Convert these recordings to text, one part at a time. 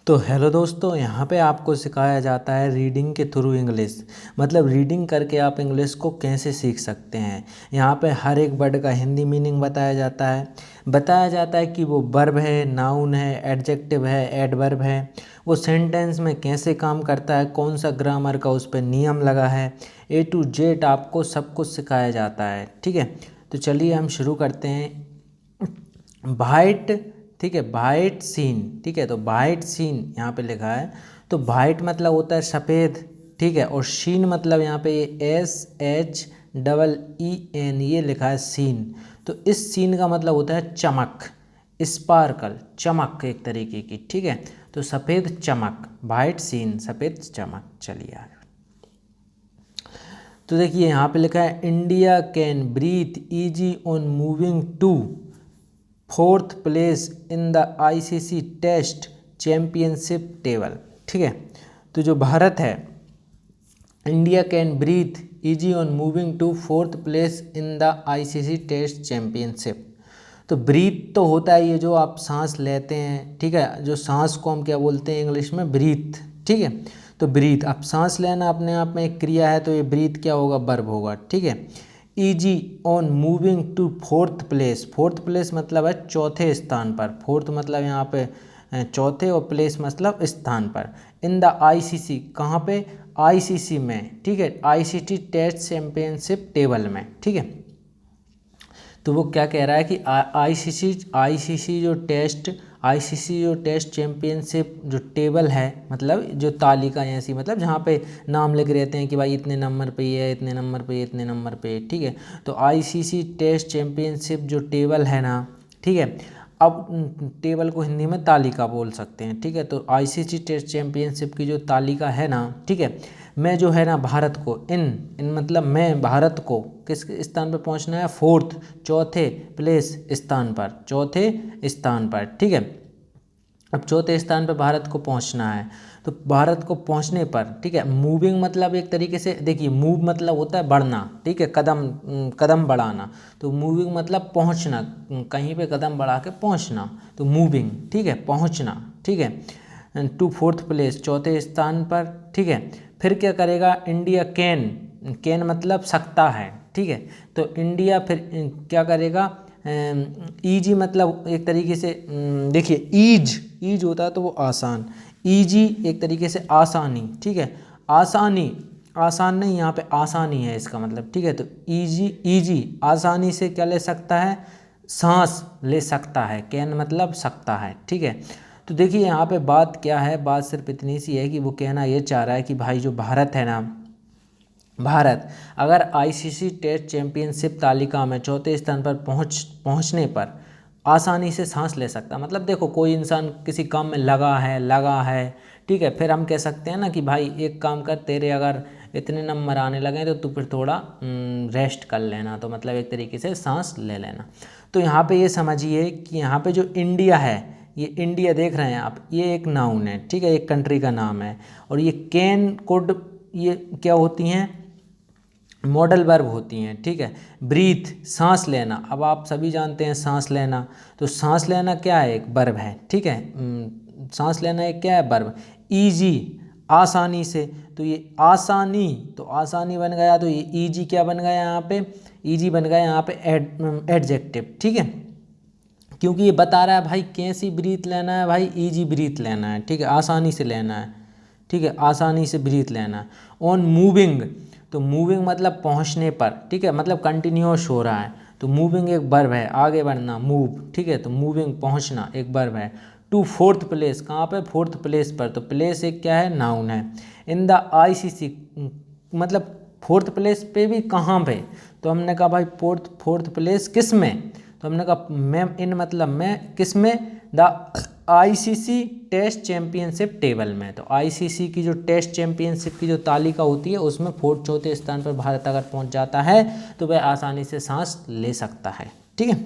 तो हेलो दोस्तों, यहाँ पे आपको सिखाया जाता है रीडिंग के थ्रू इंग्लिश। मतलब रीडिंग करके आप इंग्लिश को कैसे सीख सकते हैं। यहाँ पे हर एक वर्ड का हिंदी मीनिंग बताया जाता है कि वो वर्ब है, नाउन है, एडजेक्टिव है, एडवर्ब है, वो सेंटेंस में कैसे काम करता है, कौन सा ग्रामर का उस पर नियम लगा है। A to Z आपको सब कुछ सिखाया जाता है। ठीक है, तो चलिए हम शुरू करते हैं। वाइट, ठीक है, वाइट सीन। ठीक है, तो वाइट सीन यहाँ पे लिखा है। तो वाइट मतलब होता है सफ़ेद, ठीक है, और शीन मतलब यहाँ पे ये SHEEN ये लिखा है सीन। तो इस सीन का मतलब होता है चमक, स्पार्कल, चमक एक तरीके की। ठीक है, तो सफ़ेद चमक, वाइट सीन, सफ़ेद चमक। चलिए आगे। तो देखिए यहाँ पे लिखा है India can breathe easy on moving to 4th place in the ICC test championship table. ठीक है, तो जो भारत है, India can breathe easy on moving to 4th place in the ICC test championship. तो ब्रीथ तो होता है ये जो आप सांस लेते हैं, ठीक है, जो सांस को हम क्या बोलते हैं इंग्लिश में, ब्रीथ। ठीक है, तो ब्रीथ, अब सांस लेना अपने आप में एक क्रिया है, तो ये ब्रीथ क्या होगा, वर्ब होगा। ठीक है, easy on moving to 4th place. 4th place मतलब है चौथे स्थान पर। 4th मतलब यहाँ पे चौथे, और प्लेस मतलब स्थान पर। इन द ICC, कहाँ पे, ICC में। ठीक है, ICC टेस्ट चैम्पियनशिप टेबल में। ठीक है, तो वो क्या कह रहा है कि ICC जो टेस्ट चैम्पियनशिप जो टेबल है, मतलब जो तालिका ऐसी, मतलब जहाँ पे नाम लिख रहते हैं कि भाई इतने नंबर पे ये है, इतने नंबर पे ये, इतने नंबर पे। ठीक है, तो ICC टेस्ट चैम्पियनशिप जो टेबल है ना, ठीक है, अब टेबल को हिंदी में तालिका बोल सकते हैं। ठीक है, तो ICC टेस्ट चैम्पियनशिप की जो तालिका है ना, ठीक है, मैं जो है ना भारत को इन मतलब मैं भारत को किस स्थान पर पहुंचना है, 4th, चौथे प्लेस स्थान पर, चौथे स्थान पर। ठीक है, अब चौथे स्थान पर भारत को पहुंचना है। तो भारत को पहुंचने पर, ठीक है, मूविंग मतलब एक तरीके से देखिए, मूव मतलब होता है बढ़ना, ठीक है, कदम बढ़ाना। तो मूविंग मतलब पहुंचना, कहीं पे कदम बढ़ा के पहुंचना, तो मूविंग। ठीक है, पहुंचना। ठीक है, टू 4th प्लेस, चौथे स्थान पर। ठीक है, फिर क्या करेगा, इंडिया कैन मतलब सकता है। ठीक है, तो इंडिया फिर क्या करेगा, ईजी मतलब एक तरीके से देखिए, ईज होता है तो वो आसान, ईजी एक तरीके से आसानी। ठीक है, आसानी, आसान नहीं, यहाँ पे आसानी है इसका मतलब। ठीक है, तो ईजी आसानी से क्या ले सकता है, सांस ले सकता है। कैन मतलब सकता है। ठीक है, तो देखिए यहाँ पे बात क्या है, बात सिर्फ इतनी सी है कि वो कहना ये चाह रहा है कि भाई जो भारत है ना, भारत अगर ICC टेस्ट चैम्पियनशिप तालिका में चौथे स्थान पर पहुंचने पर आसानी से सांस ले सकता, मतलब देखो कोई इंसान किसी काम में लगा है, ठीक है, फिर हम कह सकते हैं ना कि भाई एक काम कर, तेरे अगर इतने नंबर आने लगे तो तू फिर थोड़ा रेस्ट कर लेना, तो मतलब एक तरीके से सांस ले लेना। तो यहाँ पे ये समझिए कि यहाँ पे जो इंडिया है, ये इंडिया देख रहे हैं आप, ये एक नाउन है। ठीक है, एक कंट्री का नाम है, और ये कैन कुड ये क्या होती हैं, मॉडल वर्ब होती हैं। ठीक है, ब्रीथ सांस लेना, अब आप सभी जानते हैं सांस लेना, तो सांस लेना क्या है, एक वर्ब है। ठीक है, सांस लेना एक क्या है, वर्ब। ईजी आसानी से, तो ये आसानी, तो आसानी बन गया, तो ये ईजी क्या बन गया यहाँ पे, ईजी बन गया यहाँ पे एडजेक्टिव। ठीक है, क्योंकि ये बता रहा है भाई कैसी ब्रीथ लेना है, भाई ईजी ब्रीथ लेना है। ठीक है, आसानी से लेना है। ठीक है, आसानी से ब्रीथ लेना है। ऑन मूविंग, तो मूविंग मतलब पहुंचने पर। ठीक है, मतलब कंटिन्यूस हो रहा है, तो मूविंग एक वर्ब है, आगे बढ़ना, मूव। ठीक है, तो मूविंग पहुंचना एक वर्ब है। टू 4th प्लेस, कहाँ पे, 4th प्लेस पर, तो प्लेस एक क्या है, नाउन है। इन द ICC मतलब 4th प्लेस पे भी कहाँ पे, तो हमने कहा भाई 4th प्लेस किस में, तो हमने कहा मैं इन मतलब मैं किस में, the ICC test championship table में। तो ICC की जो टेस्ट चैम्पियनशिप की जो तालिका होती है उसमें 4th चौथे स्थान पर भारत अगर पहुंच जाता है तो वह आसानी से सांस ले सकता है। ठीक है,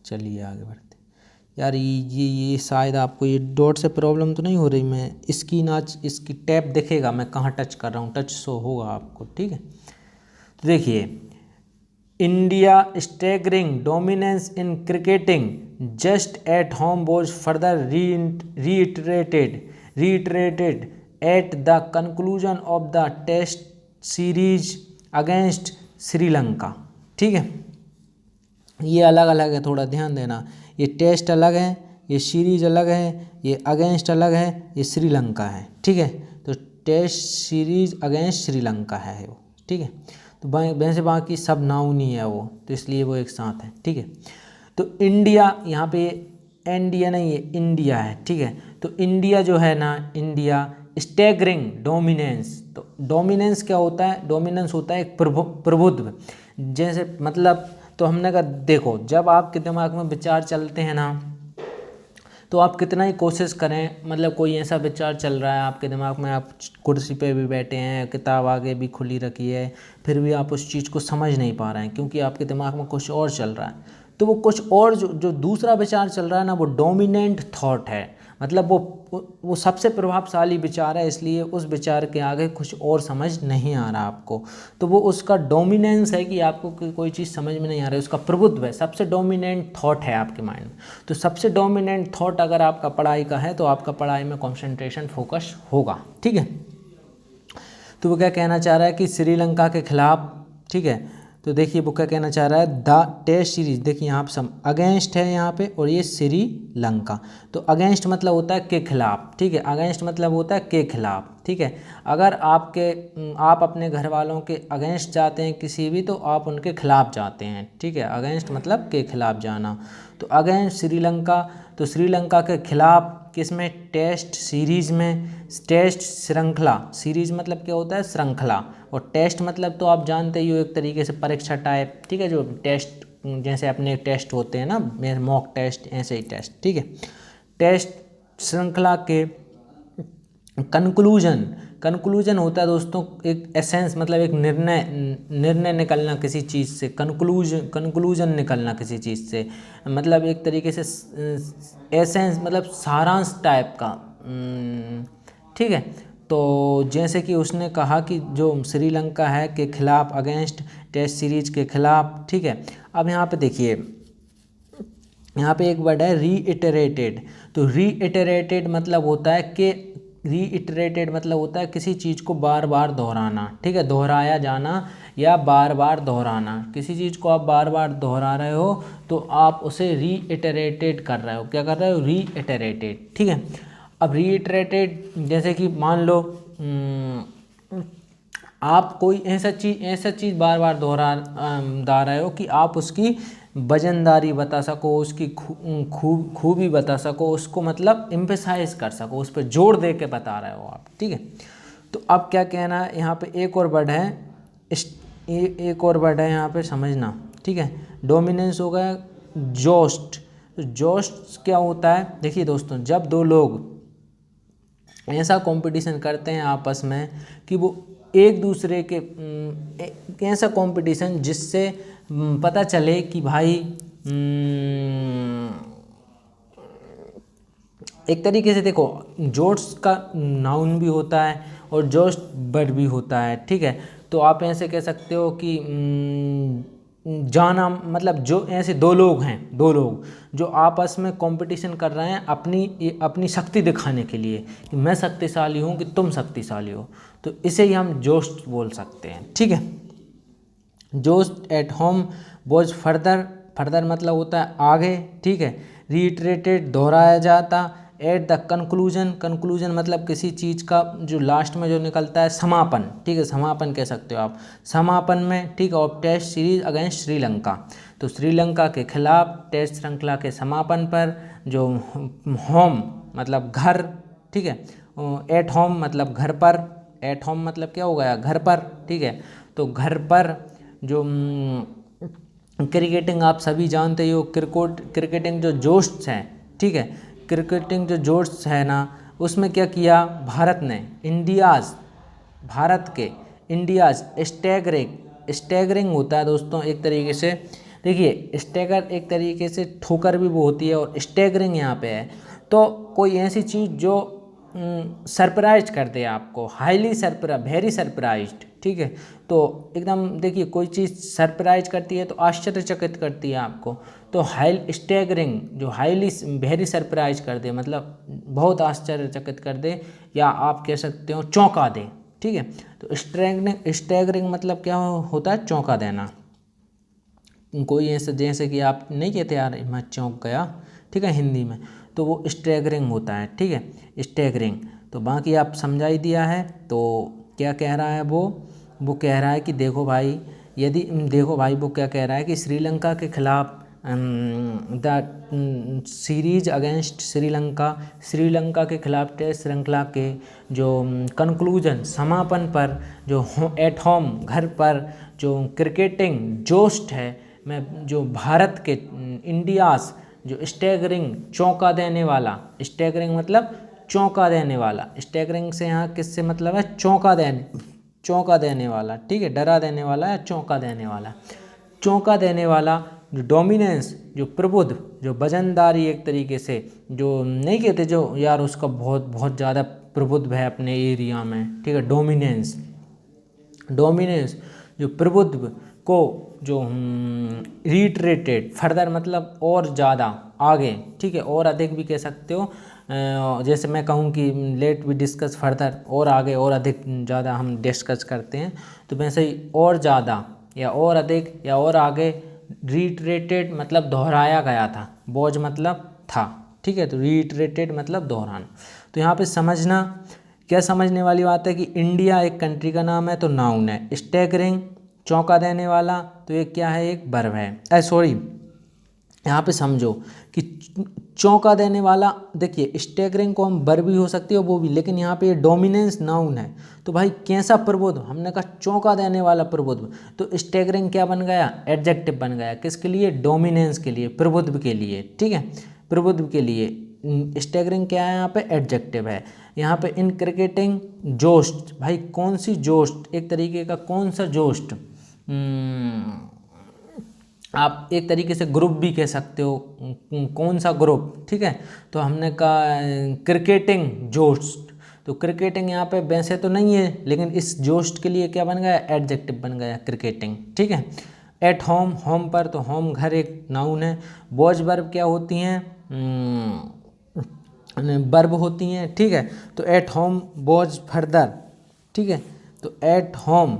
चलिए आगे बढ़ते यार। ये शायद आपको ये डॉट से प्रॉब्लम तो नहीं हो रही, मैं स्क्रीन आज इसकी टैब दिखेगा मैं कहाँ टच कर रहा हूँ, टच शो होगा आपको। ठीक है, तो देखिए India staggering dominance in cricketing just at home was further reiterated at the conclusion of the test series against Sri Lanka. ठीक है, ये अलग अलग है, थोड़ा ध्यान देना। ये टेस्ट अलग है, ये सीरीज अलग है, ये अगेंस्ट अलग है, ये श्रीलंका है। ठीक है, तो टेस्ट सीरीज अगेंस्ट श्रीलंका है वो। ठीक है, तो वैसे बाकी सब नाउन ही है वो, तो इसलिए वो एक साथ है। ठीक है, तो इंडिया यहाँ पे इंडिया नहीं है, इंडिया है। ठीक है, तो इंडिया जो है ना, इंडिया स्टैगरिंग डोमिनेंस। तो डोमिनेंस क्या होता है? डोमिनेंस होता है एक प्रभुत्व। जैसे मतलब, तो हमने कहा देखो, जब आपके दिमाग में विचार चलते हैं ना, तो आप कितना ही कोशिश करें, मतलब कोई ऐसा विचार चल रहा है आपके दिमाग में, आप कुर्सी पे भी बैठे हैं, किताब आगे भी खुली रखी है, फिर भी आप उस चीज़ को समझ नहीं पा रहे हैं, क्योंकि आपके दिमाग में कुछ और चल रहा है। तो वो कुछ और जो दूसरा विचार चल रहा है ना, वो डोमिनेंट थॉट है, मतलब वो सबसे प्रभावशाली विचार है, इसलिए उस विचार के आगे कुछ और समझ नहीं आ रहा आपको। तो वो उसका डोमिनेंस है कि आपको कोई चीज़ समझ में नहीं आ रही है, उसका प्रभुत्व है, सबसे डोमिनेंट थॉट है आपके माइंड में। तो सबसे डोमिनेंट थॉट अगर आपका पढ़ाई का है, तो आपका पढ़ाई में कॉन्सेंट्रेशन फोकस होगा। ठीक है, तो वो क्या कहना चाह रहा है कि श्रीलंका के खिलाफ, ठीक है, तो देखिए वो क्या कहना चाह रहा है, द टेस्ट सीरीज। देखिए यहाँ पर अगेंस्ट है यहाँ पे, और ये श्रीलंका। तो अगेंस्ट मतलब होता है के खिलाफ। ठीक है, अगेंस्ट मतलब होता है के खिलाफ। ठीक है, अगर आप अपने घर वालों के अगेंस्ट जाते हैं किसी भी, तो आप उनके खिलाफ जाते हैं। ठीक है, अगेंस्ट मतलब के खिलाफ जाना। तो अगेंस्ट श्रीलंका, तो श्रीलंका के खिलाफ किसमें? टेस्ट सीरीज में, टेस्ट श्रृंखला। सीरीज मतलब क्या होता है? श्रृंखला। और टेस्ट मतलब तो आप जानते ही हो, एक तरीके से परीक्षा टाइप। ठीक है, जो टेस्ट जैसे अपने टेस्ट होते हैं ना, मॉक टेस्ट, ऐसे ही टेस्ट। ठीक है, टेस्ट श्रृंखला के कंक्लूजन होता है दोस्तों एक एसेंस, मतलब एक निर्णय निकलना किसी चीज़ से, कंक्लूजन निकलना किसी चीज़ से, मतलब एक तरीके से एसेंस मतलब सारांश टाइप का। ठीक है, तो जैसे कि उसने कहा कि जो श्रीलंका है के खिलाफ, अगेंस्ट टेस्ट सीरीज के खिलाफ। ठीक है, अब यहाँ पे देखिए, यहाँ पे एक वर्ड है रीइटरेटेड। तो रीइटरेटेड मतलब होता है कि रीइटरेटेड मतलब होता है किसी चीज़ को बार बार दोहराना। ठीक है, दोहराया जाना या बार बार दोहराना। किसी चीज़ को आप बार बार दोहरा रहे हो, तो आप उसे रीइटरेटेड कर रहे हो। क्या कर रहे हो? रीइटरेटेड। ठीक है, अब रीइटरेटेड जैसे कि मान लो आप कोई ऐसा चीज़ बार बार दोहरा रहे हो कि आप उसकी वजनदारी बता सको, उसकी खूबी बता सको, उसको मतलब एम्फेसाइज कर सको, उस पर जोर दे के बता रहे हो आप। ठीक है, तो अब क्या कहना है यहाँ पे, एक और वर्ड है, एक और वर्ड है यहाँ पे समझना। ठीक है, डोमिनेंस हो गया जोस्ट। तो जोस्ट क्या होता है? देखिए दोस्तों, जब दो लोग ऐसा कंपटीशन करते हैं आपस में कि वो एक दूसरे के ऐसा कंपटीशन जिससे पता चले कि भाई एक तरीके से देखो, जोट्स का नाउन भी होता है और जोस्ट वर्ड भी होता है। ठीक है, तो आप ऐसे कह सकते हो कि जाना, मतलब जो ऐसे दो लोग हैं, दो लोग जो आपस में कंपटीशन कर रहे हैं अपनी शक्ति दिखाने के लिए, कि मैं शक्तिशाली हूँ कि तुम शक्तिशाली हो, तो इसे ही हम जोस्ट बोल सकते हैं। ठीक है, Jost at home was further मतलब होता है आगे। ठीक है, रीइटरेटेड दोहराया जाता, एट द कंक्लूजन मतलब किसी चीज़ का जो लास्ट में जो निकलता है समापन। ठीक है, समापन कह सकते हो आप, समापन में। ठीक है, और टेस्ट सीरीज अगेंस्ट श्रीलंका, तो श्रीलंका के खिलाफ टेस्ट श्रृंखला के समापन पर जो होम मतलब घर। ठीक है, एट होम मतलब घर पर, एट होम मतलब क्या हो गया? घर पर। ठीक है, तो घर पर जो क्रिकेटिंग आप सभी जानते ही हो, क्रिकेटिंग जो जोश हैं। ठीक है, क्रिकेटिंग जो जोश है ना, उसमें क्या किया भारत ने, भारत के इंडियाज स्टैगरिंग होता है दोस्तों एक तरीके से। देखिए, स्टैगर एक तरीके से ठोकर भी वो होती है, और स्टैगरिंग यहाँ पे है। तो कोई ऐसी चीज़ जो सरप्राइज कर दे आपको, हाईली वेरी सरप्राइज्ड, ठीक है। तो एकदम देखिए कोई चीज़ सरप्राइज करती है तो आश्चर्यचकित करती है आपको, तो हाई स्टैगरिंग जो हाईली वेरी सरप्राइज कर दे मतलब बहुत आश्चर्यचकित कर दे, या आप कह सकते हो चौंका दे, ठीक है। तो स्टैगरिंग मतलब क्या होता है, चौंका देना। कोई ऐसे जैसे कि आप नहीं कहते यार मैं चौंक गया, ठीक है, हिंदी में, तो वो स्टैगरिंग होता है, ठीक है, स्टैगरिंग। तो बाकी आप समझा ही दिया है। तो क्या कह रहा है वो कह रहा है कि देखो भाई, यदि देखो भाई वो क्या कह रहा है कि श्रीलंका के खिलाफ द सीरीज अगेंस्ट श्रीलंका के खिलाफ टेस्ट श्रृंखला के जो कंक्लूजन समापन पर जो एट होम घर पर जो क्रिकेटिंग जोस्ट है, मैं जो भारत के इंडियाज़ जो स्टैगरिंग चौंका देने वाला, स्टैगरिंग मतलब चौंका देने वाला, स्टैगरिंग से यहाँ किससे मतलब है, चौंका देने वाला, ठीक है, डरा देने वाला या चौंका देने वाला जो डोमिनेंस, जो प्रभुत्व, जो वजनदारी, एक तरीके से जो नहीं कहते जो यार उसका बहुत ज़्यादा प्रभुत्व है अपने एरिया में, ठीक है, डोमिनेंस जो प्रभुत्व को जो रीट्रेटेड फर्दर मतलब और ज़्यादा आगे, ठीक है, और अधिक भी कह सकते हो। जैसे मैं कहूँ कि लेट वी डिस्कस फर्दर, और आगे और अधिक ज़्यादा हम डिस्कस करते हैं, तो वैसे ही और ज़्यादा या और अधिक या और आगे, रीट्रेटेड मतलब दोहराया गया था, बोझ मतलब था, ठीक है। तो रीट्रेटेड मतलब दोहराना। तो यहाँ पे समझना, क्या समझने वाली बात है कि इंडिया एक कंट्री का नाम है तो नाउन है, स्टैगरिंग चौंका देने वाला तो ये क्या है, एक वर्ब है। सॉरी, यहाँ पे समझो कि चौंका देने वाला, देखिए स्टैगरिंग को हम वर्ब भी हो सकती है वो भी, लेकिन यहाँ पे ये डोमिनेंस नाउन है। तो भाई कैसा प्रभुत्व, हमने कहा चौंका देने वाला प्रभुत्व, तो स्टैगरिंग क्या बन गया, एडजेक्टिव बन गया, किसके लिए, डोमिनेंस के लिए, प्रभुत्व के लिए, ठीक है, प्रभुत्व के लिए। स्टैगरिंग क्या है, यहाँ पे एडजेक्टिव है। यहाँ पे इन क्रिकेटिंग जोस्ट, भाई कौन सी जोस्ट, एक तरीके का कौन सा जोस्ट, आप एक तरीके से ग्रुप भी कह सकते हो, कौन सा ग्रुप, ठीक है। तो हमने कहा क्रिकेटिंग जोस्ट, तो क्रिकेटिंग यहाँ पे वैसे तो नहीं है, लेकिन इस जोस्ट के लिए क्या बन गया, एडजेक्टिव बन गया क्रिकेटिंग, ठीक है। एट होम, होम पर, तो होम घर एक नाउन है। बोझ वर्ब क्या होती हैं, वर्ब होती हैं, ठीक है। तो एट होम बोझ फर्दर, ठीक है। तो एट होम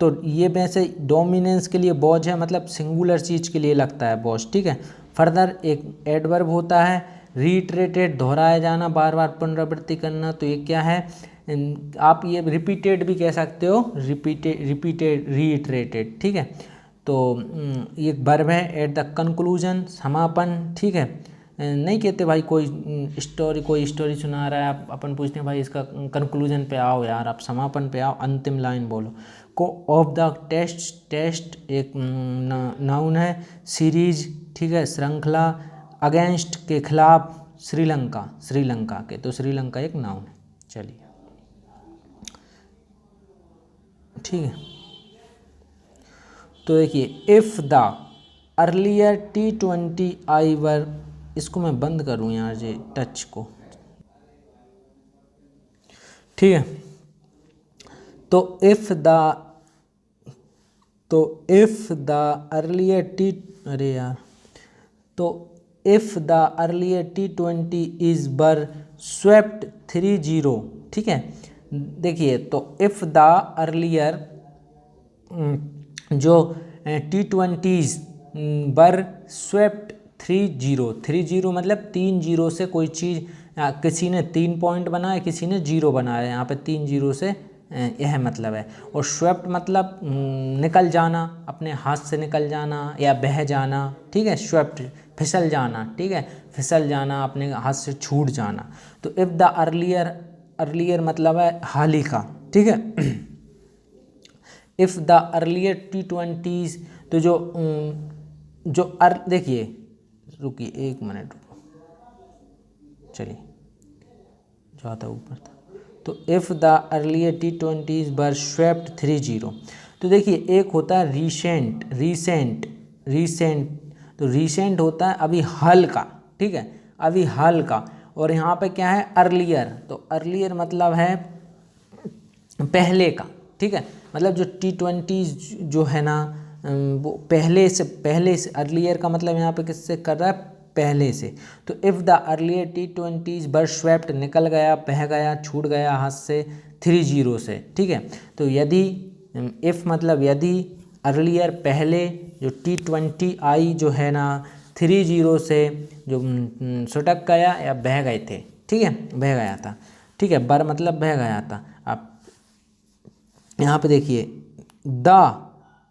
तो ये वैसे डोमिनेंस के लिए बोझ है, मतलब सिंगुलर चीज़ के लिए लगता है बोझ, ठीक है। फर्दर एक एडवर्ब होता है। रीट्रेटेड दोहराया जाना, बार बार पुनरावृत्ति करना, तो ये क्या है, आप ये रिपीटेड भी कह सकते हो, रिपीटेड रीट्रेटेड, ठीक है। तो ये वर्ब है। एट द कंक्लूजन समापन, ठीक है, नहीं कहते भाई कोई स्टोरी सुना रहा है, आप अपन पूछते हैं भाई इसका कंक्लूजन पे आओ यार, आप समापन पे आओ, अंतिम लाइन बोलो। को ऑफ द टेस्ट एक नाउन है। सीरीज, ठीक है, श्रृंखला। अगेंस्ट के खिलाफ, श्रीलंका के, तो श्रीलंका एक नाउन है। चलिए ठीक है। तो देखिए इफ़ द अर्लियर T20 आई वर, इसको मैं बंद करूँ यार ये टच को, ठीक है। तो इफ़ द अर्लियर अरे यार, तो if the earlier T20 is बर स्वेप्ट 3-0, ठीक है। देखिए तो इफ़ द अर्लियर जो T20 बर स्वेप्ट 3-0 मतलब 3-0 से कोई चीज़, किसी ने 3 पॉइंट बनाए, किसी ने 0 बनाया, यहाँ पे 3-0 से यह मतलब है। और स्वेप्ट मतलब निकल जाना, अपने हाथ से निकल जाना या बह जाना, ठीक है। स्वेप्ट फिसल जाना, ठीक है, फिसल जाना, अपने हाथ से छूट जाना। तो इफ़ द अर्लियर मतलब है हाल ही का, ठीक है। इफ़ द अर्लियर T20, तो देखिए रुकिए 1 मिनट रुको, चलिए ज़्यादा ऊपर था। तो if the earlier T20 were swept 3-0, तो देखिए एक होता है रीसेंट, तो रीसेंट होता है अभी हाल का, ठीक है, अभी हाल का। और यहाँ पे क्या है अर्लियर, तो अर्लियर मतलब है पहले का, ठीक है, मतलब जो T20 जो है ना वो पहले से अर्लियर का मतलब यहाँ पे किससे कर रहा है, पहले से। तो if the earlier T20s were swept निकल गया, बह गया, छूट गया हाथ से 3-0 से, ठीक है। तो यदि इफ़ मतलब यदि अर्लियर पहले जो T20 आई जो है ना 3-0 से जो सुटक गया या बह गए थे, ठीक है, बह गया था, ठीक है, बर मतलब बह गया था। अब यहाँ पे देखिए the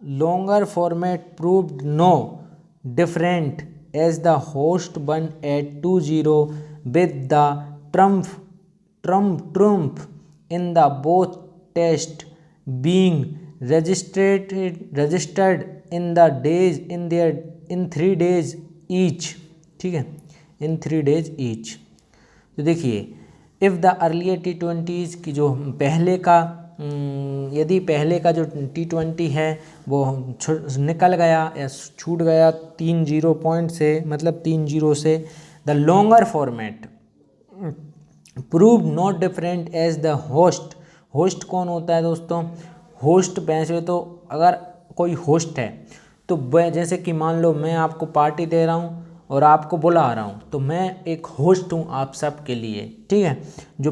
longer format proved no different as the host one at 2-0 with the triumph in the both test being registered in the days in 3 days each, ठीक है, इन 3 days ईच। तो देखिए इफ़ द अर्लियर T20s की जो पहले का यदि पहले का जो T20 है वो निकल गया या छूट गया 3-0 पॉइंट से, मतलब 3-0 से, the longer format proved not different as the host. Host कौन होता है दोस्तों, होस्ट वैसे तो अगर कोई होस्ट है तो जैसे कि मान लो मैं आपको पार्टी दे रहा हूँ और आपको बुला रहा हूँ, तो मैं एक होस्ट हूँ आप सब के लिए, ठीक है, जो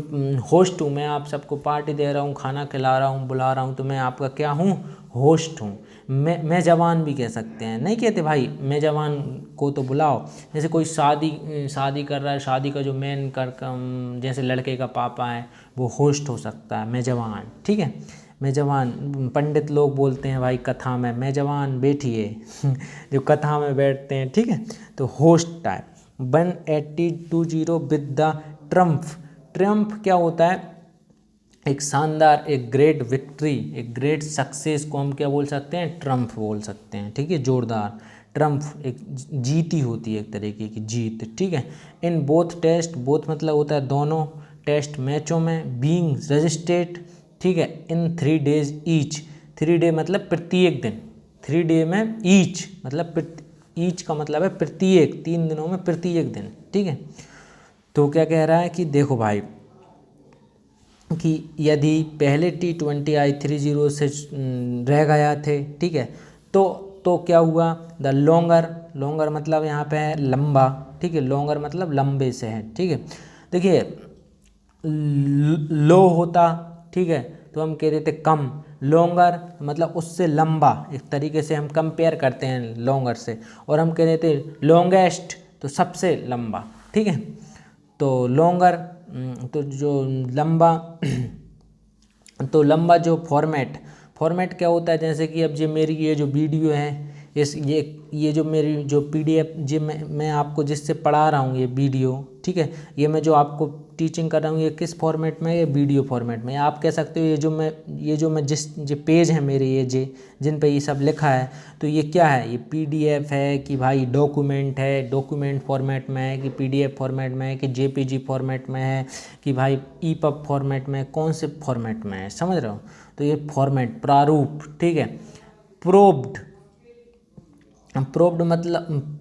होस्ट हूँ, मैं आप सबको पार्टी दे रहा हूँ, खाना खिला रहा हूँ, बुला रहा हूँ, तो मैं आपका क्या हूँ, होस्ट हूँ। मैं जवान भी कह सकते हैं, नहीं कहते भाई मैं जवान को तो बुलाओ। जैसे कोई शादी कर रहा है, शादी का जो मेन जैसे लड़के का पापा है वो होस्ट हो सकता है, मैं जवान, ठीक है, मैं जवान। पंडित लोग बोलते हैं भाई कथा में, मैं जवान बैठिए जो कथा में बैठते हैं, ठीक है, तो host type 180-20 with the Trump क्या होता है, एक शानदार, एक ग्रेट विक्ट्री, एक ग्रेट सक्सेस को हम क्या बोल सकते हैं, ट्रम्प बोल सकते हैं, ठीक है, जोरदार। ट्रम्प एक जीत ही होती है, एक तरीके की जीत, ठीक है। इन बोथ टेस्ट, बोथ मतलब होता है दोनों टेस्ट मैचों में, बीइंग रजिस्टर्ड, ठीक है, इन 3 days ईच। 3 day मतलब प्रत्येक दिन, 3 day में ईच मतलब ईच का मतलब है प्रत्येक, 3 दिनों में प्रत्येक दिन, ठीक है। तो क्या कह रहा है कि देखो भाई कि यदि पहले T20 आई 3-0 से रह गया थे, ठीक है, तो क्या हुआ, द लॉन्गर मतलब यहाँ पे है लंबा, ठीक है, लॉन्गर मतलब लंबे से है, ठीक है। देखिए लो होता, ठीक है, तो हम कह देते कम, लॉन्गर मतलब उससे लंबा, एक तरीके से हम कंपेयर करते हैं लॉन्गर से, और हम कह देते लॉन्गेस्ट, तो सबसे लंबा, ठीक है। तो लॉन्गर तो जो लंबा तो लंबा जो फॉर्मेट क्या होता है, जैसे कि अब ये जो वीडियो है, ये जो मेरी जो PDF जो मैं आपको जिससे पढ़ा रहा हूँ ये वीडियो, ठीक है, ये मैं जो आपको टीचिंग कर रहा हूँ ये किस फॉर्मेट में, ये वीडियो फॉर्मेट में। आप कह सकते हो ये जो मैं जो पेज है मेरे ये जिन पे ये सब लिखा है, तो ये क्या है, ये PDF है कि भाई डॉक्यूमेंट है, डॉक्यूमेंट फॉर्मेट में है कि PDF फॉर्मेट में है कि JPG फॉर्मेट में है कि भाई EPUB फॉर्मेट में, कौन से फॉर्मेट में है, समझ रहे हो। तो ये फॉर्मेट प्रारूप, ठीक है। प्रोब्ड मतलब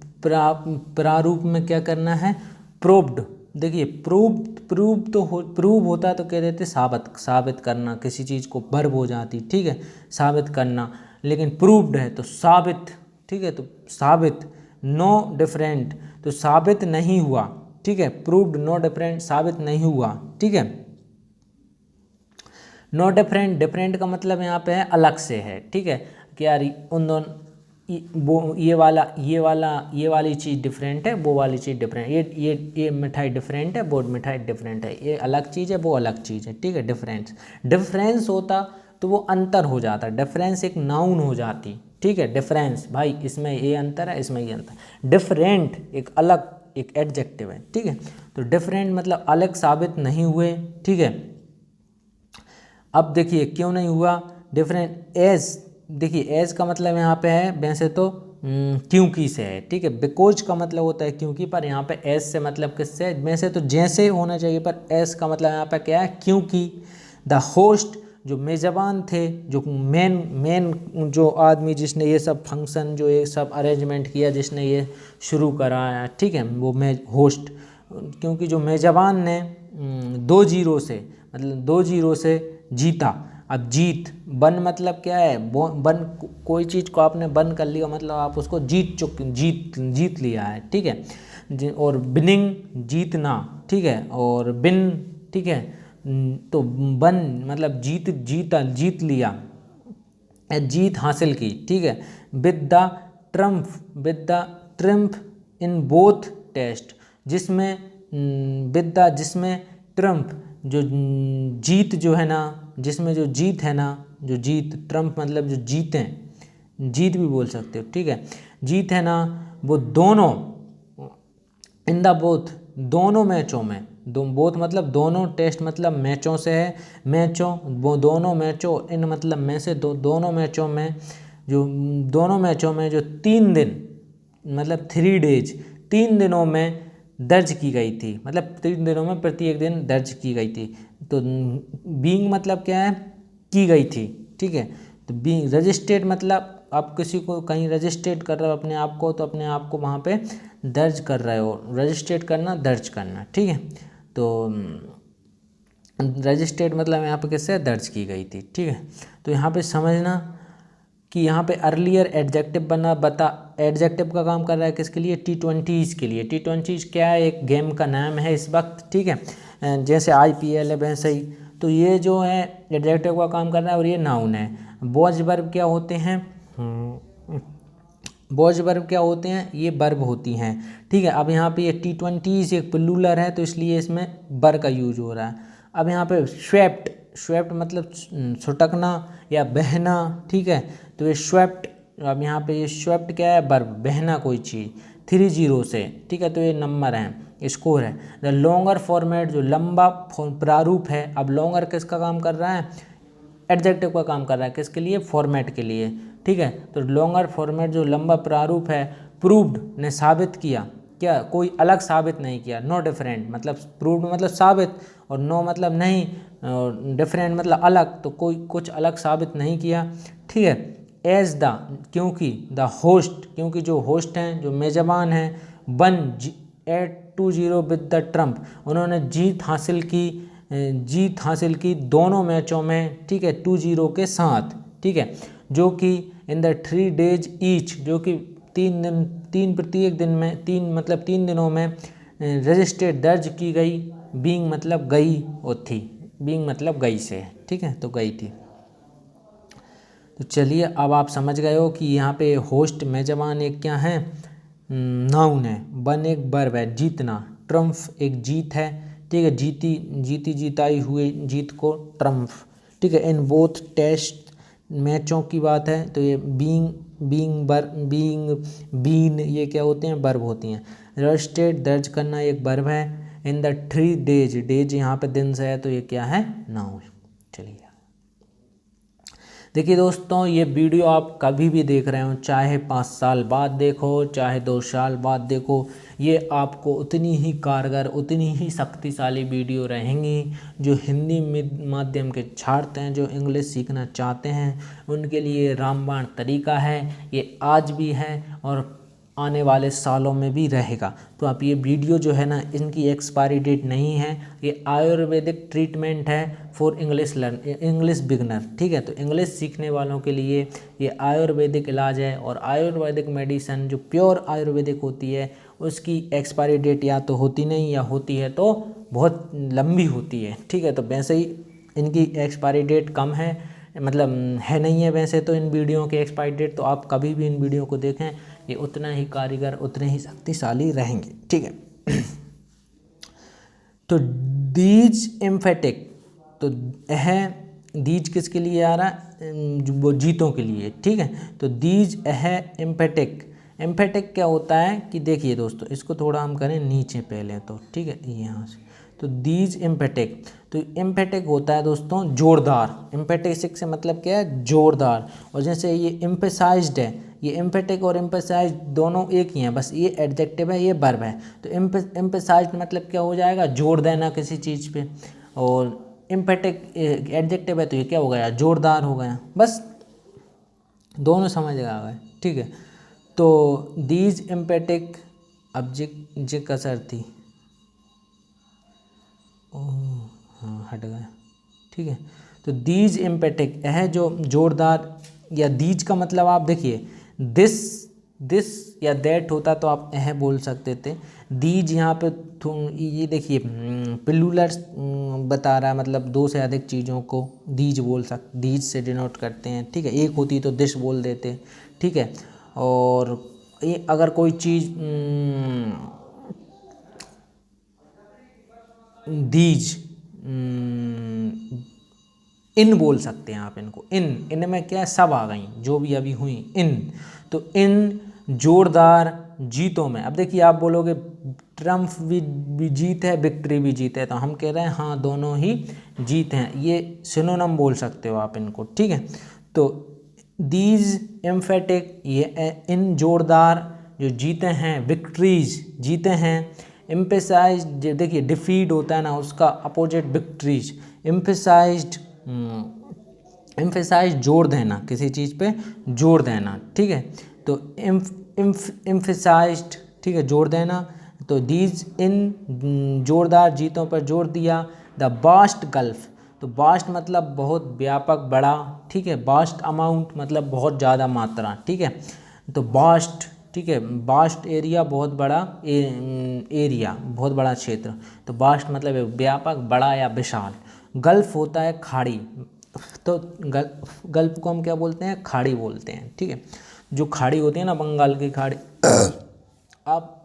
प्रारूप में क्या करना है, प्रोब्ड। देखिए प्रूव होता है तो कह देते साबित करना, किसी चीज़ को वर्ब हो जाती, ठीक है, साबित करना। लेकिन प्रूव्ड है तो साबित, ठीक है, तो साबित। नो डिफरेंट तो साबित नहीं हुआ, ठीक है, प्रूव्ड नो डिफरेंट साबित नहीं हुआ, ठीक है। नो डिफरेंट का मतलब यहाँ पे है अलग से है, ठीक है, कि यार उन दोनों वो ये वाली चीज़ डिफरेंट है, वो वाली चीज़ डिफरेंट, ये मिठाई डिफरेंट है, वो मिठाई डिफरेंट है, ये अलग चीज़ है, वो अलग चीज़ है, ठीक है। डिफरेंस होता तो वो अंतर हो जाता, डिफरेंस एक नाउन हो जाती, ठीक है। डिफरेंस भाई इसमें ये अंतर है, इसमें ये अंतर। डिफरेंट एक अलग, एक एडजेक्टिव है, ठीक है। तो डिफरेंट मतलब अलग साबित नहीं हुए, ठीक है। अब देखिए क्यों नहीं हुआ डिफरेंट, एज, देखिए एज का मतलब यहाँ पे है वैसे तो क्योंकि से है, ठीक है। बिकॉज का मतलब होता है क्योंकि, पर यहाँ पे एज से मतलब किससे, वैसे तो जैसे होना चाहिए, पर एज का मतलब यहाँ पे क्या है, क्योंकि। द होस्ट जो मेज़बान थे, जो मेन जो आदमी जिसने ये सब फंक्शन, जो ये सब अरेंजमेंट किया, जिसने ये शुरू कराया, ठीक है, वो होस्ट क्योंकि जो मेजबान ने 2-0 से मतलब 2-0 से जीता। अब जीत, बन मतलब क्या है, बन कोई चीज़ को आपने बन कर लिया मतलब आप उसको जीत लिया है, ठीक है। और बिनिंग जीतना, ठीक है, और बिन, ठीक है, तो बन मतलब जीत लिया, जीत हासिल की, ठीक है। With the triumph in both test, जिसमें ट्रम्प जो जीत जो है ना, जिसमें जो जीत है ना, जो जीत, ट्रम्प मतलब जो जीतें, जीत भी बोल सकते हो, ठीक है, जीत है ना, वो दोनों, इन द बोथ, दोनों मैचों में, बोथ मतलब दोनों, टेस्ट मतलब मैचों से है, मैचों, वो दोनों मैचों, इन मतलब में से, दोनों मैचों में, दोनों मैचों में जो 3 दिन मतलब 3 डेज, 3 दिनों में दर्ज की गई थी, मतलब 3 दिनों में प्रत्येक दिन दर्ज की गई थी। तो बीइंग मतलब क्या है, की गई थी, ठीक है। तो बीइंग, रजिस्ट्रेट मतलब आप किसी को कहीं रजिस्ट्रेट कर रहे हो अपने आप को, तो अपने आप को वहाँ पे दर्ज कर रहे हो, रजिस्ट्रेट करना, दर्ज करना, ठीक है। तो रजिस्ट्रेट मतलब यहाँ पे किससे, दर्ज की गई थी, ठीक है। तो यहाँ पे समझना कि यहाँ पे अर्लियर एडजेक्टिव एडजेक्टिव का काम कर रहा है किसके लिए, T20s के लिए। T20s क्या है, एक गेम का नाम है इस वक्त, ठीक है, जैसे IPL है वैसे ही। तो ये जो है एडजेक्टिव का काम कर रहा है और ये नाउन है। वॉज वर्ब क्या होते हैं, वॉज वर्ब क्या होते हैं, ये वर्ब होती हैं, ठीक है। अब यहाँ पे ये T20s एक प्लूरल है तो इसलिए इसमें वर का यूज हो रहा है। अब यहाँ पे स्वेप्ट मतलब छुटकना या बहना, ठीक है। तो ये स्वेप्ट, अब यहाँ पे ये स्वेप्ट क्या है, वर्ब, बहना कोई चीज़, 3-0 से, ठीक है। तो ये नंबर है, स्कोर है। द लॉन्गर फॉर्मेट, जो लंबा प्रारूप है। अब लॉन्गर किसका काम कर रहा है, एडजेक्टिव का काम कर रहा है, किसके लिए, फॉर्मेट के लिए, ठीक है। तो लॉन्गर फॉर्मेट जो लंबा प्रारूप है, प्रूव्ड ने साबित किया, क्या, कोई अलग साबित नहीं किया, नो डिफरेंट मतलब, प्रूव्ड मतलब साबित, और नो मतलब नहीं, और डिफरेंट मतलब अलग, तो कोई कुछ अलग साबित नहीं किया, ठीक है। एज द, क्योंकि, द होस्ट, क्योंकि जो होस्ट हैं, जो मेजबान हैं, one at 2-0 with the triumph, उन्होंने जीत हासिल की दोनों मैचों में, ठीक है, 2-0 के साथ, ठीक है। जो कि इन द 3 days ईच, जो कि 3 प्रत्येक दिन में, 3 दिनों में रजिस्ट्रेड दर्ज की गई, बीइंग मतलब गई और थी, बीइंग मतलब गई से, ठीक है, तो गई थी। तो चलिए अब आप समझ गए हो कि यहाँ पे होस्ट मेजबान एक क्या है, नाउन है, वन एक वर्ब है, जीतना, ट्रम्फ एक जीत है, ठीक है, जीताई हुई जीत को ट्रम्फ, ठीक है। इन बोथ टेस्ट, मैचों की बात है तो ये बीन ये क्या होते हैं, वर्ब होती हैं। रजिस्ट्रेड दर्ज करना एक वर्ब है। इन द 3 डेज यहाँ पे दिन से है तो ये क्या है, नाउन। चलिए देखिए दोस्तों, ये वीडियो आप कभी भी देख रहे हो, चाहे 5 साल बाद देखो, चाहे 2 साल बाद देखो, ये आपको उतनी ही कारगर, उतनी ही शक्तिशाली वीडियो रहेंगी। जो हिंदी माध्यम के छात्र हैं, जो इंग्लिश सीखना चाहते हैं, उनके लिए रामबाण तरीका है। ये आज भी है और आने वाले सालों में भी रहेगा। तो आप ये वीडियो जो है ना, इनकी एक्सपायरी डेट नहीं है, ये आयुर्वेदिक ट्रीटमेंट है फॉर इंग्लिश बिगनर, ठीक है। तो इंग्लिश सीखने वालों के लिए ये आयुर्वेदिक इलाज है, और आयुर्वेदिक मेडिसिन जो प्योर आयुर्वेदिक होती है उसकी एक्सपायरी डेट या तो होती नहीं, या होती है तो बहुत लंबी होती है, ठीक है। तो वैसे ही इनकी एक्सपायरी डेट कम है, मतलब है नहीं है वैसे तो इन वीडियो की एक्सपायरी डेट। तो आप कभी भी इन वीडियो को देखें, ये उतना ही कारीगर, उतने ही शक्तिशाली रहेंगे, ठीक है। तो दीज एम्फेटिक, तो है दीज किसके लिए आ रहा है, वो जीतों के लिए, ठीक है। तो दीज है एम्फेटिक, एम्फेटिक क्या होता है कि देखिए दोस्तों, इसको थोड़ा हम करें नीचे पहले तो, ठीक है, यहाँ से। तो दीज एम्फेटिक, तो एम्फेटिक होता है दोस्तों जोरदार, एम्फेटिक से मतलब क्या है, जोरदार। और जैसे ये एम्फेसाइज्ड है, ये एम्फेटिक और एम्फेसाइज्ड दोनों एक ही हैं, बस ये एडजेक्टिव है, ये वर्ब है। तो एम्फेसाइज्ड मतलब क्या हो जाएगा, जोर देना किसी चीज़ पे, और एम्फेटिक एडजेक्टिव है तो ये क्या हो गया, जोरदार हो गया, बस दोनों समझ आ गए, ठीक है। तो दीज एम्फेटिक ऑब्जेक्ट जे कसर थी, हट गया, ठीक है। तो दीज एम्फेटिक, यह जो जोरदार, या दीज का मतलब आप देखिए दिस या दैट होता तो आप यह बोल सकते थे। दीज यहाँ पे ये देखिए प्लूरल बता रहा है, मतलब दो से अधिक चीज़ों को दीज से डिनोट करते हैं, ठीक है। एक होती तो दिस बोल देते, ठीक है। और ये अगर कोई चीज़ दीज इन बोल सकते हैं आप इनको, इन में क्या है, सब आ गई जो भी अभी हुई इन। तो इन जोरदार जीतों में, अब देखिए आप बोलोगे ट्रम्प भी जीत है, विक्ट्री भी जीत है, तो हम कह रहे हैं हाँ दोनों ही जीत हैं, ये सिनोनिम बोल सकते हो आप इनको, ठीक है। तो दीज एम्फेटिक, ये इन जोरदार जो जीते हैं, विक्ट्रीज जीते हैं। एम्फेसाइज, देखिए डिफीट होता है ना, उसका अपोजिट विक्ट्रीज। एम्फेसाइज जोर देना, किसी चीज़ पे जोर देना, ठीक है। तो एम्फेसाइज्ड, ठीक है, जोर देना। तो दीज इन जोरदार जीतों पर जोर दिया। द वास्ट गल्फ, तो वास्ट मतलब बहुत व्यापक, बड़ा, ठीक है। वास्ट अमाउंट मतलब बहुत ज़्यादा मात्रा, ठीक है। तो वास्ट, ठीक है, वास्ट एरिया बहुत बड़ा एरिया, बहुत बड़ा क्षेत्र। तो वास्ट मतलब व्यापक, बड़ा या विशाल। गल्फ होता है खाड़ी, तो गल्फ को हम क्या बोलते हैं, खाड़ी बोलते हैं, ठीक है। जो खाड़ी होती है ना, बंगाल की खाड़ी आप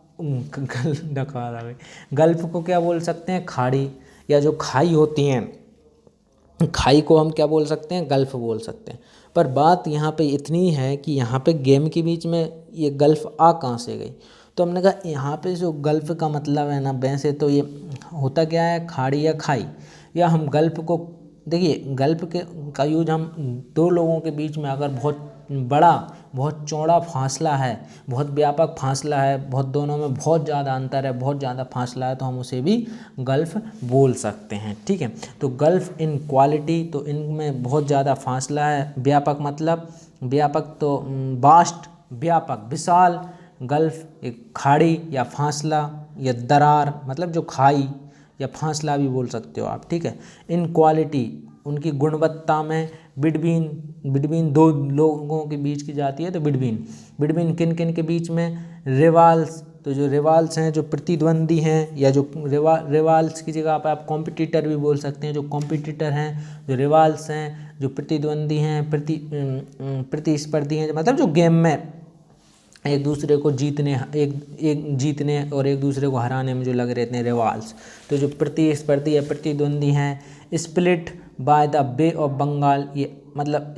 गल्फ को क्या बोल सकते हैं, खाड़ी। या जो खाई होती हैं, खाई को हम क्या बोल सकते हैं, गल्फ बोल सकते हैं। पर बात यहाँ पे इतनी है कि यहाँ पे गेम के बीच में ये गल्फ आ कहाँ से गई। तो हमने कहा यहाँ पे जो गल्फ का मतलब है ना, वैसे तो ये होता क्या है, खाड़ी या खाई। या हम गल्फ को देखिए, गल्फ का यूज हम दो लोगों के बीच में अगर बहुत बड़ा, बहुत चौड़ा फासला है, बहुत व्यापक फासला है, बहुत दोनों में बहुत ज़्यादा अंतर है, बहुत ज़्यादा फासला है, तो हम उसे भी गल्फ बोल सकते हैं, ठीक है। तो गल्फ इन क्वालिटी, तो इनमें बहुत ज़्यादा फासला है। व्यापक मतलब, व्यापक तो वास्ट, व्यापक, विशाल। गल्फ एक खाड़ी या फासला या दरार, मतलब जो खाई या फासला भी बोल सकते हो आप, ठीक है। इन क्वालिटी, उनकी गुणवत्ता में। बिटवीन दो लोगों के बीच की जाती है, तो बिटवीन किन किन के बीच में। रिवाल्स, तो जो रिवाल्स हैं, जो प्रतिद्वंदी हैं, या जो रिवाल्स की जगह पर आप कॉम्पिटिटर भी बोल सकते हैं। जो कॉम्पिटिटर हैं, जो रिवाल्स हैं, जो प्रतिद्वंदी हैं, प्रतिस्पर्धी हैं, मतलब जो गेम में एक दूसरे को जीतने और एक दूसरे को हराने में जो लगे रहते हैं, रिवाल्स। तो जो प्रतिस्पर्धी है, प्रतिद्वंदी हैं। Split by the bay of Bengal, ये मतलब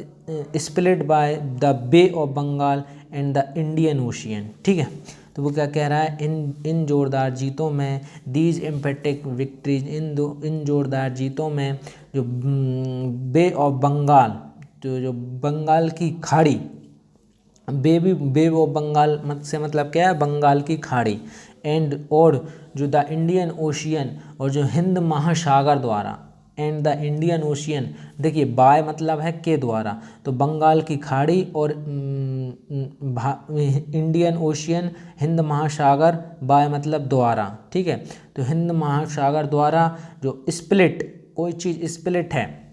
split by the bay of Bengal and the Indian ocean, ठीक है। तो वो क्या कह रहा है, इन जोरदार जीतों में, दीज एम्फेटिक विक्ट्रीज, इन जोरदार जीतों में, जो बे ऑफ बंगाल, तो जो बंगाल की खाड़ी, बे ऑफ बंगाल से मतलब क्या है, बंगाल की खाड़ी। और जो द इंडियन ओशियन, और जो हिंद महासागर द्वारा। एंड द इंडियन ओशियन, देखिए बाय मतलब है के द्वारा, तो बंगाल की खाड़ी और इंडियन ओशियन, हिंद महासागर, बाय मतलब द्वारा, ठीक है। तो हिंद महासागर द्वारा जो स्प्लिट, कोई चीज़ स्प्लिट है,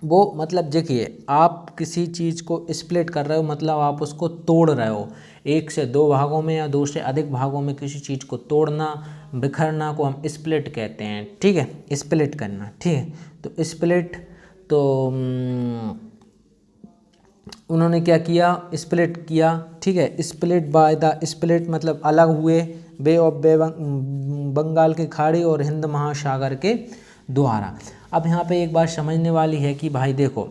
वो मतलब देखिए आप किसी चीज़ को स्प्लिट कर रहे हो, मतलब आप उसको तोड़ रहे हो, एक से दो भागों में या दो से अधिक भागों में किसी चीज़ को तोड़ना, बिखरना को हम स्प्लिट कहते हैं, ठीक है। स्प्लिट करना, ठीक है। तो स्प्लिट, तो उन्होंने क्या किया, स्प्लिट किया, ठीक है। स्प्लिट बाय द, स्प्लिट मतलब अलग हुए, बे ऑफ बंगाल की खाड़ी और हिंद महासागर के द्वारा। अब यहाँ पे एक बात समझने वाली है कि भाई देखो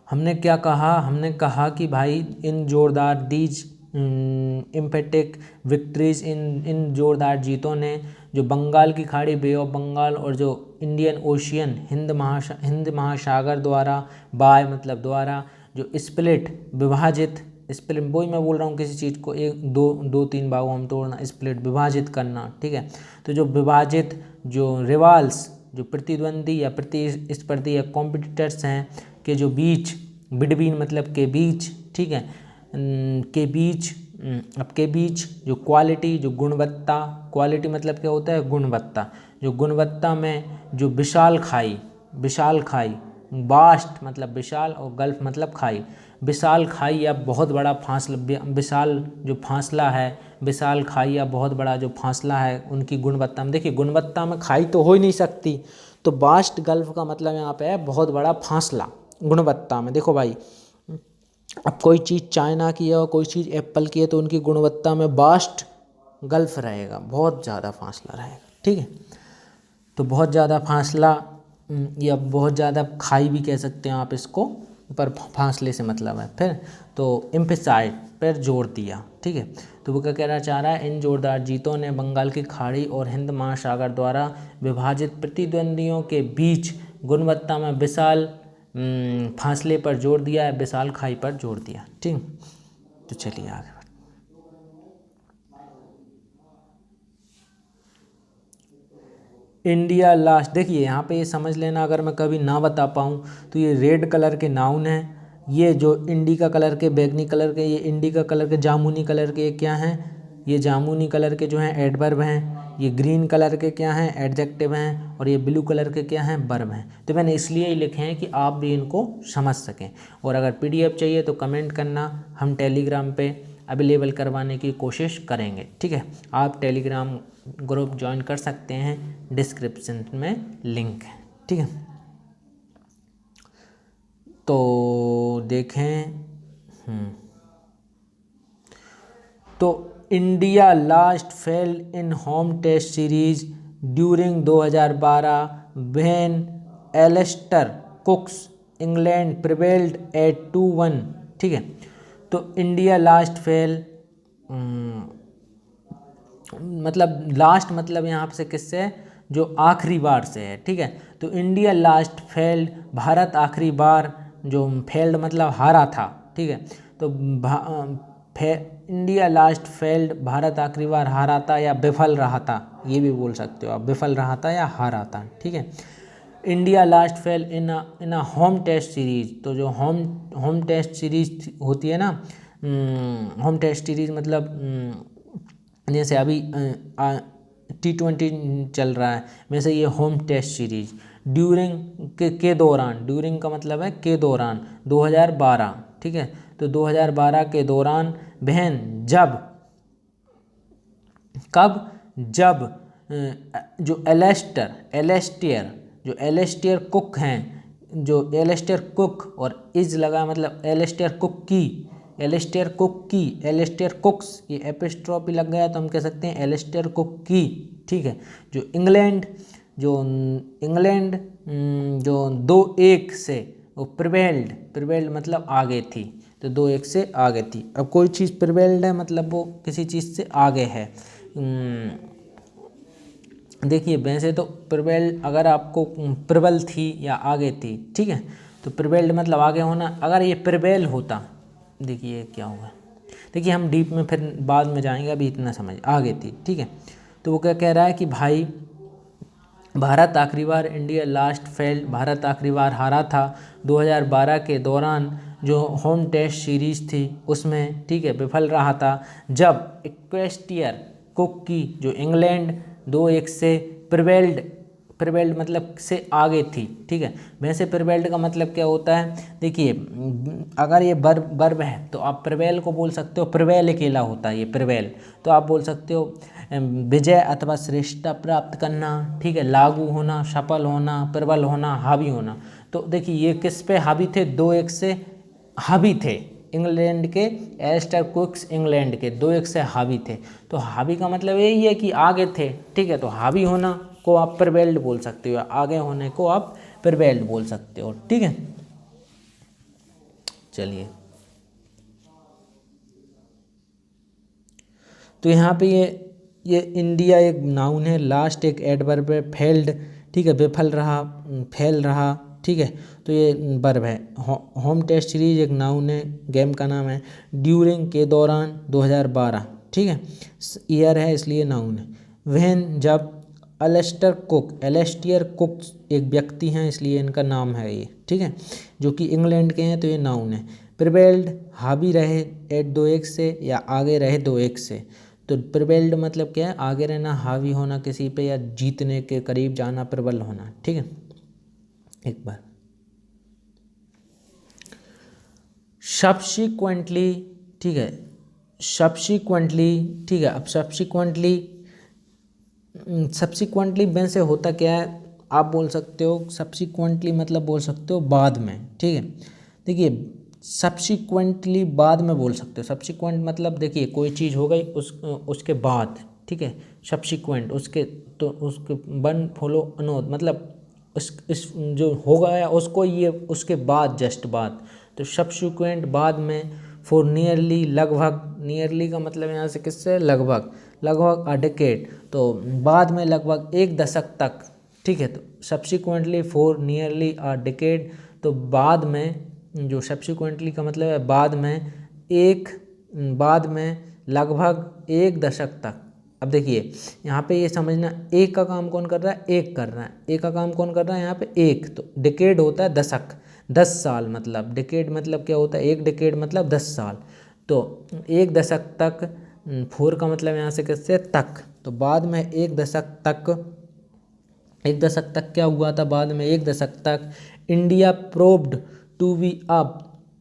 हमने क्या कहा, हमने कहा कि भाई इन जोरदार दीज एम्फेटिक विक्ट्रीज, इन जोरदार जीतों ने जो बंगाल की खाड़ी, बे ऑफ बंगाल, और जो इंडियन ओशियन, हिंद महासागर द्वारा, बाय मतलब द्वारा, जो स्प्लिट विभाजित, स्प्लिट वही मैं बोल रहा हूँ, किसी चीज़ को एक दो तीन भागों में तोड़ना, स्प्लिट विभाजित करना, ठीक है। तो जो विभाजित, जो रिवाल्स, जो प्रतिद्वंदी या प्रतिस्पर्धी या कॉम्पिटिटर्स हैं के जो बीच, बिटवीन मतलब के बीच, ठीक है, के बीच आपके बीच जो क्वालिटी, जो गुणवत्ता, क्वालिटी मतलब क्या होता है गुणवत्ता, जो गुणवत्ता में जो विशाल खाई, वास्ट मतलब विशाल और गल्फ मतलब खाई, विशाल खाई या बहुत बड़ा फासला, विशाल जो फासला है, विशाल खाई या बहुत बड़ा जो फासला है उनकी गुणवत्ता में, देखिए गुणवत्ता में खाई तो हो ही नहीं सकती, तो वास्ट गल्फ का मतलब यहाँ पे है बहुत बड़ा फासला गुणवत्ता में। देखो भाई, अब कोई चीज़ चाइना की है और कोई चीज़ एप्पल की है तो उनकी गुणवत्ता में वास्ट गल्फ रहेगा, बहुत ज़्यादा फासला रहेगा, ठीक है। तो बहुत ज़्यादा फासला या बहुत ज़्यादा खाई भी कह सकते हैं आप इसको, पर फासले से मतलब है। फिर तो एम्फेसाइड पर जोर दिया, ठीक है। तो वो क्या कहना चाह रहा है, इन जोरदार जीतों ने बंगाल की खाड़ी और हिंद महासागर द्वारा विभाजित प्रतिद्वंदियों के बीच गुणवत्ता में विशाल फासले पर जोर दिया है, विशाल खाई पर जोर दिया, ठीक। तो चलिए आगे। इंडिया लास्ट, देखिए यहाँ पे ये समझ लेना, अगर मैं कभी ना बता पाऊँ तो ये रेड कलर के नाउन हैं, ये जो इंडिका कलर के, बैगनी कलर के, ये इंडिका कलर के, जामुनी कलर के क्या हैं, ये जामुनी कलर के जो हैं एडवर्ब हैं, ये ग्रीन कलर के क्या हैं एडजेक्टिव हैं, और ये ब्लू कलर के क्या हैं वर्ब हैं। तो मैंने इसलिए ही लिखे हैं कि आप भी इनको समझ सकें। और अगर PDF चाहिए तो कमेंट करना, हम टेलीग्राम पे अवेलेबल करवाने की कोशिश करेंगे, ठीक है। आप टेलीग्राम ग्रुप ज्वाइन कर सकते हैं, डिस्क्रिप्शन में लिंक है, ठीक है। तो देखें, तो India last fell in home test series during 2012 when Alastair Cook's England prevailed at 2-1, ठीक है। तो इंडिया लास्ट फेल मतलब लास्ट मतलब यहाँ से किससे, जो आखिरी बार से है, ठीक है। तो इंडिया लास्ट फेल्ड, भारत आखिरी बार, जो फेल्ड मतलब हारा था, ठीक है। तो इंडिया लास्ट फेल्ड, भारत आखिरी बार हारा था या विफल रहा था, ये भी बोल सकते हो आप, विफल रहा था या हारा था, ठीक है। India last fell in a home test series, तो जो होम टेस्ट सीरीज होती है ना, होम टेस्ट सीरीज मतलब जैसे अभी T20 चल रहा है, वैसे ये होम टेस्ट सीरीज ड्यूरिंग के दौरान, ड्यूरिंग का मतलब है के दौरान 2012, ठीक है। तो 2012 के दौरान बहन जब, कब, जब जो एलेस्टियर कुक हैं, जो एलेस्टियर कुक और इज लगा मतलब एलेस्टियर कुक्स, ये एपिस्ट्रोफी लग गया तो हम कह सकते हैं एलेस्टियर कुक की, ठीक है। जो इंग्लैंड जो 2-1 से वो प्रिवेल्ड मतलब आगे थी, तो 2-1 से आगे थी। अब कोई चीज़ प्रिवेल्ड है मतलब वो किसी चीज़ से आगे है। देखिए वैसे तो प्रिवेल्ड अगर आपको प्रबल थी या आगे थी, ठीक है, तो प्रिवेल्ड मतलब आगे होना। अगर ये प्रिवेल होता, देखिए क्या होगा, देखिए हम डीप में फिर बाद में जाएंगे, अभी इतना समझ आगे थी, ठीक है। तो वो क्या कह रहा है कि भाई भारत आखिरी बार, इंडिया लास्ट फेल्ड, भारत आखिरी बार हारा था 2012 के दौरान, जो होम टेस्ट सीरीज थी उसमें, ठीक है, विफल रहा था जब इक्वेस्टियर कुक की जो इंग्लैंड 2-1 से प्रिवेल्ड मतलब से आगे थी, ठीक है। वैसे प्रिवेल्ड का मतलब क्या होता है, देखिए अगर ये वर्ब है तो आप प्रिवेल को बोल सकते हो, प्रिवेल अकेला होता है ये प्रिवेल, तो आप बोल सकते हो विजय अथवा श्रेष्ठता प्राप्त करना, ठीक है, लागू होना, सफल होना, प्रबल होना, हावी होना। तो देखिए ये किस पे हावी थे, 2-1 से हावी थे, इंग्लैंड के एलिस्टर कुक्स इंग्लैंड के 2-1 से हावी थे। तो हावी का मतलब यही है कि आगे थे, ठीक है। तो हावी होना को आप प्रिवेल्ड बोल सकते हो, आगे होने को आप प्रिवेल्ड बोल सकते हो, ठीक है। चलिए, तो यहाँ पे ये इंडिया एक नाउन है, लास्ट एक एडवर्ब है, फेल्ड, ठीक है, विफल रहा, फेल रहा, ठीक है। तो ये वर्ब है। होम टेस्ट सीरीज एक नाउन है, गेम का नाम है। ड्यूरिंग के दौरान 2012, ठीक है, ईयर है इसलिए नाउन है। व्हेन जब, एलेस्टियर कुक्स एक व्यक्ति हैं इसलिए इनका नाम है ये, ठीक है, जो कि इंग्लैंड के हैं तो ये नाउन है। प्रिवेल्ड हावी रहे एट 2x से या आगे रहे 2x से। तो प्रिवेल्ड मतलब क्या है, आगे रहना, हावी होना किसी पे या जीतने के करीब जाना, प्रबल होना। ठीक है, एक बार सब्सिक्वेंटली, ठीक है, सब्सिक्वेंटली, ठीक है। अब सब्सिक्वेंटली में से होता क्या है, आप बोल सकते हो सब्सिक्वेंटली मतलब बोल सकते हो बाद में। ठीक है, देखिए सब्सिक्वेंटली बाद में बोल सकते हो। सब्सिक्वेंट मतलब देखिए कोई चीज़ हो गई उसके बाद, ठीक है। सब्सिक्वेंट उसके, तो उसके वन फॉलो अनोद मतलब इस जो हो गया उसको, ये उसके बाद, जस्ट बाद। तो सब्सिक्वेंट बाद में। फॉर नियरली लगभग, नियरली का मतलब यहाँ से किससे, लगभग, लगभग अ डेकेड, तो बाद में लगभग एक दशक तक। ठीक है, तो subsequently for nearly a decade, तो बाद में, जो सब्सिक्वेंटली का मतलब है बाद में, बाद में लगभग एक दशक तक। अब देखिए यहाँ पे ये समझना, एक का काम कौन कर रहा है, एक कर रहा है, एक का काम कौन कर रहा है यहाँ पे, एक। तो डिकेड होता है दशक, 10 साल, मतलब डिकेड मतलब क्या होता है, एक डिकेड मतलब 10 साल। तो एक दशक तक, फोर का मतलब यहाँ से किससे, तक। तो बाद में एक दशक तक, एक दशक तक क्या हुआ था, बाद में एक दशक तक India proved to be a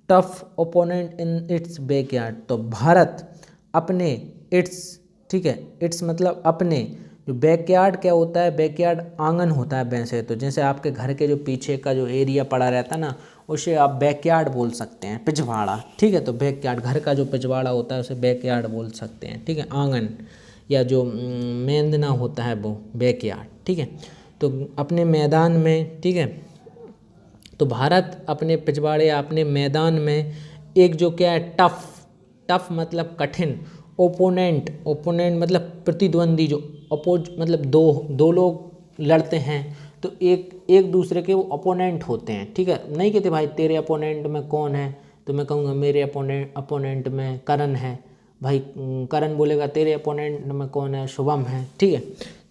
tough opponent in its backyard. तो भारत अपने, इट्स, ठीक है, इट्स मतलब अपने, जो बैकयार्ड क्या होता है, बैकयार्ड आंगन होता है वैसे तो, जैसे आपके घर के जो पीछे का जो एरिया पड़ा रहता है ना, उसे आप बैकयार्ड बोल सकते हैं, पिछवाड़ा। ठीक है, तो बैकयार्ड, घर का जो पिछवाड़ा होता है उसे बैकयार्ड बोल सकते हैं। ठीक है, आंगन या जो मेंदना होता है वो बैकयार्ड। ठीक है, तो अपने मैदान में, ठीक है, तो भारत अपने पिछवाड़े या अपने मैदान में एक जो क्या है, टफ, टफ मतलब कठिन, ओपोनेंट, ओपोनेंट मतलब प्रतिद्वंदी, जो अपोज मतलब दो लोग लड़ते हैं, तो एक दूसरे के वो अपोनेंट होते हैं। ठीक है, नहीं कहते भाई तेरे अपोनेंट में कौन है, तो मैं कहूँगा मेरे अपोनेंट में करण है। भाई करण बोलेगा तेरे अपोनेंट में कौन है, शुभम है। ठीक है,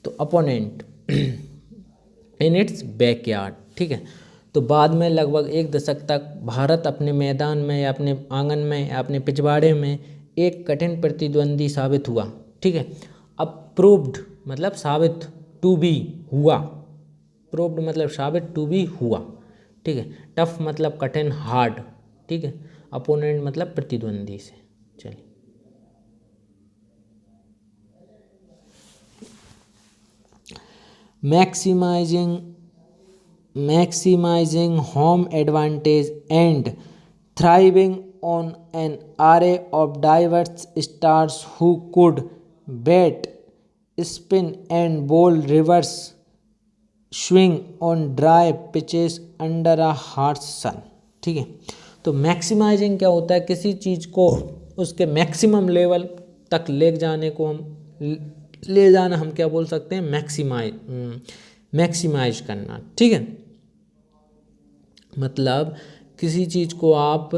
तो अपोनेंट इन इट्स बैकयार्ड। ठीक है, तो बाद में लगभग एक दशक तक भारत अपने मैदान में या अपने आंगन में या अपने पिछवाड़े में एक कठिन प्रतिद्वंदी साबित हुआ। ठीक है, अब प्रूव्ड मतलब साबित, टू बी हुआ, प्रूव्ड मतलब साबित, टू बी हुआ। ठीक है, टफ मतलब कठिन, हार्ड। ठीक है, अपोनेंट मतलब प्रतिद्वंदी से। चलिए, maximizing home advantage and thriving on an array of diverse stars who could bat, spin and bowl reverse swing on dry pitches under a harsh sun। ठीक है, तो मैक्सिमाइजिंग क्या होता है, किसी चीज़ को उसके मैक्सिमम लेवल तक ले जाने को हम, ले जाना हम क्या बोल सकते हैं, मैक्सिमाइज करना। ठीक है, मतलब किसी चीज़ को आप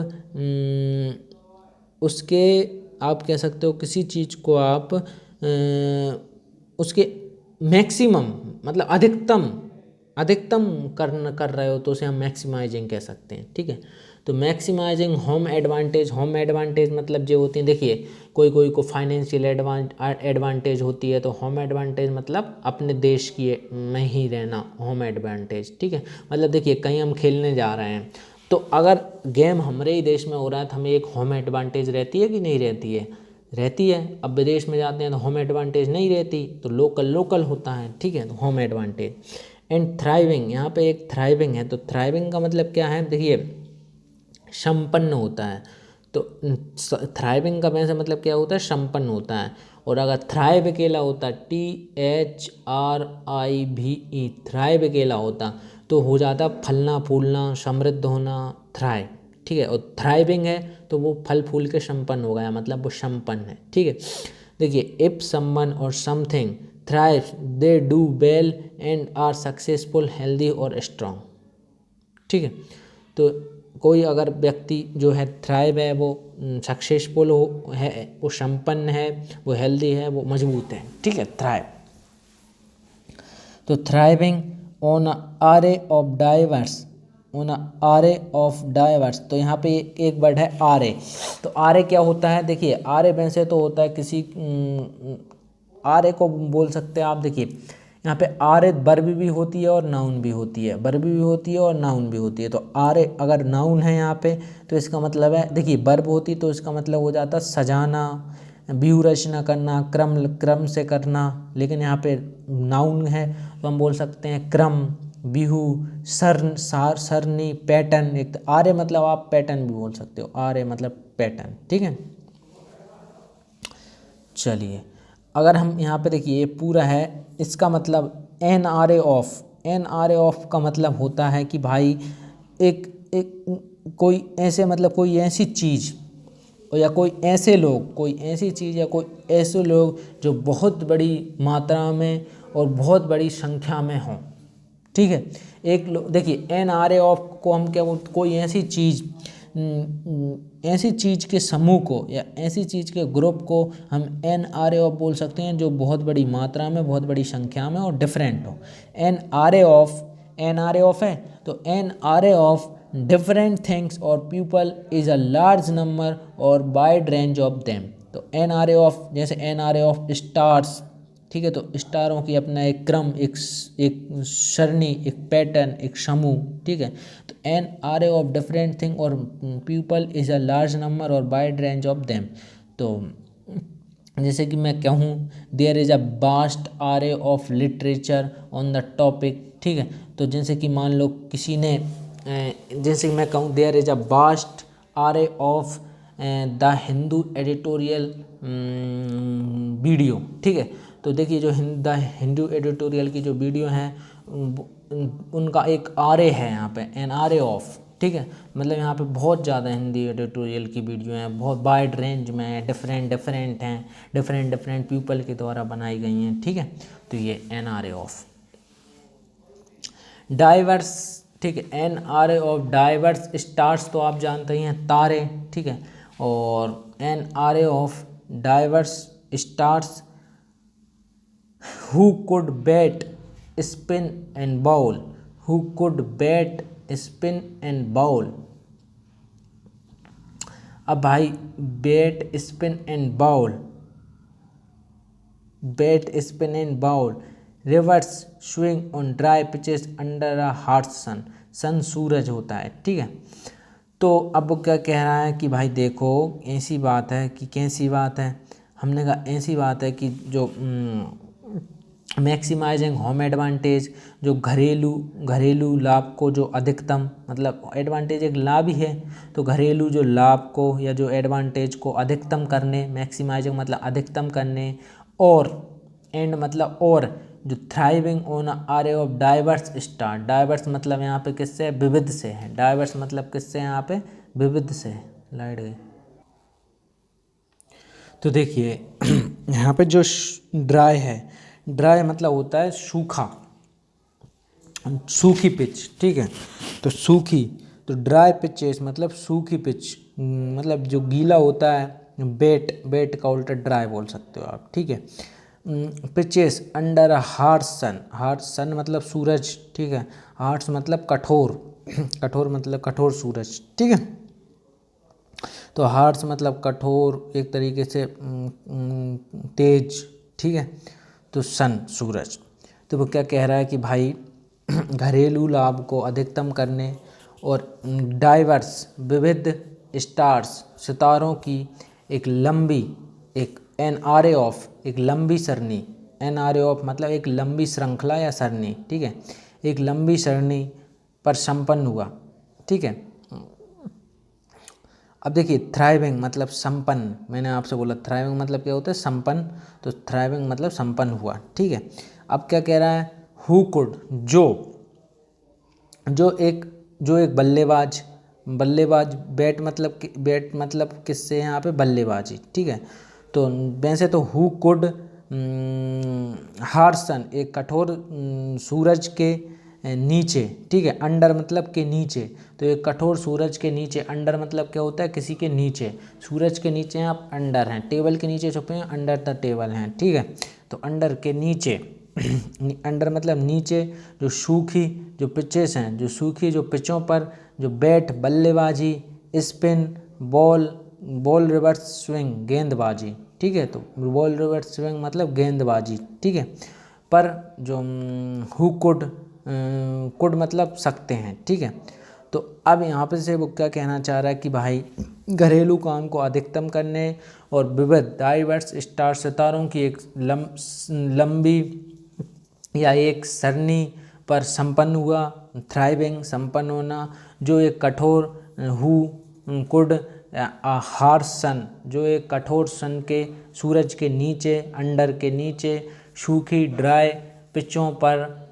उसके, आप कह सकते हो किसी चीज़ को आप उसके मैक्सिमम मतलब अधिकतम, अधिकतम कर रहे हो तो उसे हम मैक्सिमाइजिंग कह सकते हैं। ठीक है, तो maximising home advantage, home advantage मतलब जो होती हैं, देखिए कोई कोई को फाइनेंशियल एडवांटेज होती है, तो होम एडवांटेज मतलब अपने देश की में ही रहना, होम एडवांटेज। ठीक है, मतलब देखिए कहीं हम खेलने जा रहे हैं, तो अगर गेम हमारे ही देश में हो रहा है तो हमें एक होम एडवांटेज रहती है कि नहीं रहती है, रहती है। अब विदेश में जाते हैं तो होम एडवांटेज नहीं रहती, तो लोकल लोकल होता है। ठीक है, तो होम एडवांटेज। एंड थ्राइविंग, यहाँ पे एक थ्राइविंग है, तो थ्राइविंग का मतलब क्या है, देखिए संपन्न होता है। तो थ्राइविंग का वैसे मतलब क्या होता है, संपन्न होता है। और अगर थ्राइव अकेला होता, THRIVE, थ्राइव अकेला होता तो हो जाता फलना फूलना, समृद्ध होना, थ्राइव। ठीक है, और थ्राइविंग है तो वो फल फूल के संपन्न हो गया, मतलब वो संपन्न है। ठीक है, देखिए इफ समवन और something thrives they do well and are successful, healthy और स्ट्रांग। ठीक है, तो कोई अगर व्यक्ति जो है थ्राइव है, वो सक्सेसफुल हो है, वो संपन्न है, वो हेल्दी है, वो मजबूत है। ठीक है, थ्राइव। तो thriving on array of diverse, on array of diverse. तो यहाँ पे एक वर्ड है आरे। तो आरे क्या होता है, देखिए आरे वैसे तो होता है किसी आरे को बोल सकते हैं आप। देखिए यहाँ पे आरे वर्ब भी होती है और नाउन भी होती है, वर्ब भी होती है और नाउन भी होती है। तो आरे अगर नाउन है यहाँ पे तो इसका मतलब है, देखिए वर्ब होती तो इसका मतलब हो जाता सजाना, व्यू रचना करना, क्रम से करना। लेकिन यहाँ पे नाउन है तो हम बोल सकते हैं क्रम, बिहू, सरनी, पैटर्न। एक आर्य मतलब आप पैटर्न भी बोल सकते हो, आर्य मतलब पैटर्न, ठीक है। चलिए अगर हम यहाँ पे देखिए ये पूरा है, इसका मतलब an array of, an array of का मतलब होता है कि भाई एक कोई ऐसे मतलब कोई ऐसी चीज़ या कोई ऐसे लोग, कोई ऐसी चीज़ या कोई ऐसे लोग जो बहुत बड़ी मात्रा में और बहुत बड़ी संख्या में हों, ठीक है। एक लोग देखिए एन आर ए ऑफ को हम क्या बोलते, कोई ऐसी चीज़, ऐसी चीज़ के समूह को या ऐसी चीज़ के ग्रुप को हम एन आर ए ऑफ बोल सकते हैं जो बहुत बड़ी मात्रा में, बहुत बड़ी संख्या में और डिफरेंट हो। An array of, an array of है तो an array of different things और people is a large number और वाइड रेंज ऑफ देम। तो एन आर ए ऑफ, जैसे an array of stars, ठीक है, तो स्टारों की अपना एक क्रम, एक सरणी, एक पैटर्न, एक समूह, ठीक है। तो an array of different thing और people is a large number और वाइड रेंज ऑफ देम। तो जैसे कि मैं कहूँ there is a vast array of literature on the topic, ठीक है। तो जैसे कि मान लो किसी ने, जैसे मैं कहूँ there is a vast array of the Hindu editorial video, ठीक है। तो देखिए जो द हिंदू एडिटोरियल की जो वीडियो हैं उनका एक आर ए है यहाँ पे, एन आर ए ऑफ, ठीक है। मतलब यहाँ पे बहुत ज़्यादा हिंदी एडिटोरियल की वीडियो हैं, बहुत वाइड रेंज में हैं, डिफरेंट हैं, डिफरेंट पीपल के द्वारा बनाई गई हैं, ठीक है। तो ये an array of. Diverse, ठीक है, an array of diverse stars तो आप जानते ही हैं तारे, ठीक है। और an array of diverse stars who could bat, spin and bowl, who could bat, spin and bowl. अब भाई bat, spin and bowl, bat, spin and bowl, reverse swing on dry pitches under a hot sun, sun सूरज होता है, ठीक है। तो अब वो क्या कह रहा है कि भाई देखो ऐसी बात है कि कैसी बात है, हमने कहा ऐसी बात है कि जो मैक्सिमाइजिंग होम एडवांटेज, जो घरेलू लाभ को जो अधिकतम, मतलब एडवांटेज एक लाभ ही है, तो घरेलू जो लाभ को या जो एडवांटेज को अधिकतम करने, मैक्सिमाइजिंग मतलब अधिकतम करने, और एंड मतलब और जो thriving on array of diverse star, diverse मतलब यहाँ पे किससे, विविध से है, डाइवर्स मतलब किससे यहाँ पे, विविध से है। लाइट गई। तो देखिए यहाँ पे जो ड्राई है, ड्राई मतलब होता है सूखा, सूखी पिच, ठीक है। तो सूखी, तो ड्राई पिचेस मतलब सूखी पिच, मतलब जो गीला होता है, बेट, बेट का उल्टा ड्राई बोल सकते हो आप, ठीक है। Pitches under a harsh sun, harsh sun मतलब सूरज, ठीक है। हार्श मतलब कठोर, कठोर मतलब कठोर सूरज, ठीक है। तो हार्श मतलब कठोर, एक तरीके से तेज, ठीक है। तो सन सूरज। तो वो क्या कह रहा है कि भाई घरेलू लाभ को अधिकतम करने और डाइवर्स विविध स्टार्स सितारों की एक लंबी, एक एन आर ए ऑफ, एक लंबी सरणी, एन आर ए ऑफ मतलब एक लंबी श्रृंखला या सरणी, ठीक है, एक लंबी सरणी पर संपन्न हुआ, ठीक है। अब देखिए थ्राइविंग मतलब संपन्न, मैंने आपसे बोला थ्राइविंग मतलब क्या होता है, संपन्न, तो थ्राइविंग मतलब संपन्न हुआ, ठीक है। अब क्या कह रहा है, हु कुड, जो एक बल्लेबाज, बल्लेबाज, बैट मतलब किससे यहाँ पे, बल्लेबाजी, ठीक है। तो वैसे तो हु कुड हार्सन, एक कठोर सूरज के नीचे, ठीक है, अंडर मतलब के नीचे, तो एक कठोर सूरज के नीचे, अंडर मतलब क्या होता है, किसी के नीचे, सूरज के नीचे हैं आप, अंडर हैं, टेबल के नीचे छुपे हैं, अंडर द टेबल हैं, ठीक है। तो अंडर के नीचे, अंडर मतलब नीचे, जो सूखी जो पिचेस हैं, जो सूखी जो पिचों पर जो बैट बल्लेबाजी, स्पिन बॉल रिवर्स स्विंग गेंदबाजी, ठीक है। तो बॉल रिवर्स स्विंग मतलब गेंदबाजी, ठीक है। पर जो हु कुड मतलब सकते हैं, ठीक है। तो अब यहाँ पे से वो क्या कहना चाह रहा है कि भाई घरेलू काम को अधिकतम करने और विविध डाइवर्स स्टार सितारों की एक लंबी या एक सरणी पर संपन्न हुआ, थ्राइविंग संपन्न होना, जो एक कठोर हु कुड हार्श सन, जो एक कठोर सन के सूरज के नीचे, अंडर के नीचे, सूखी ड्राई पिचों पर,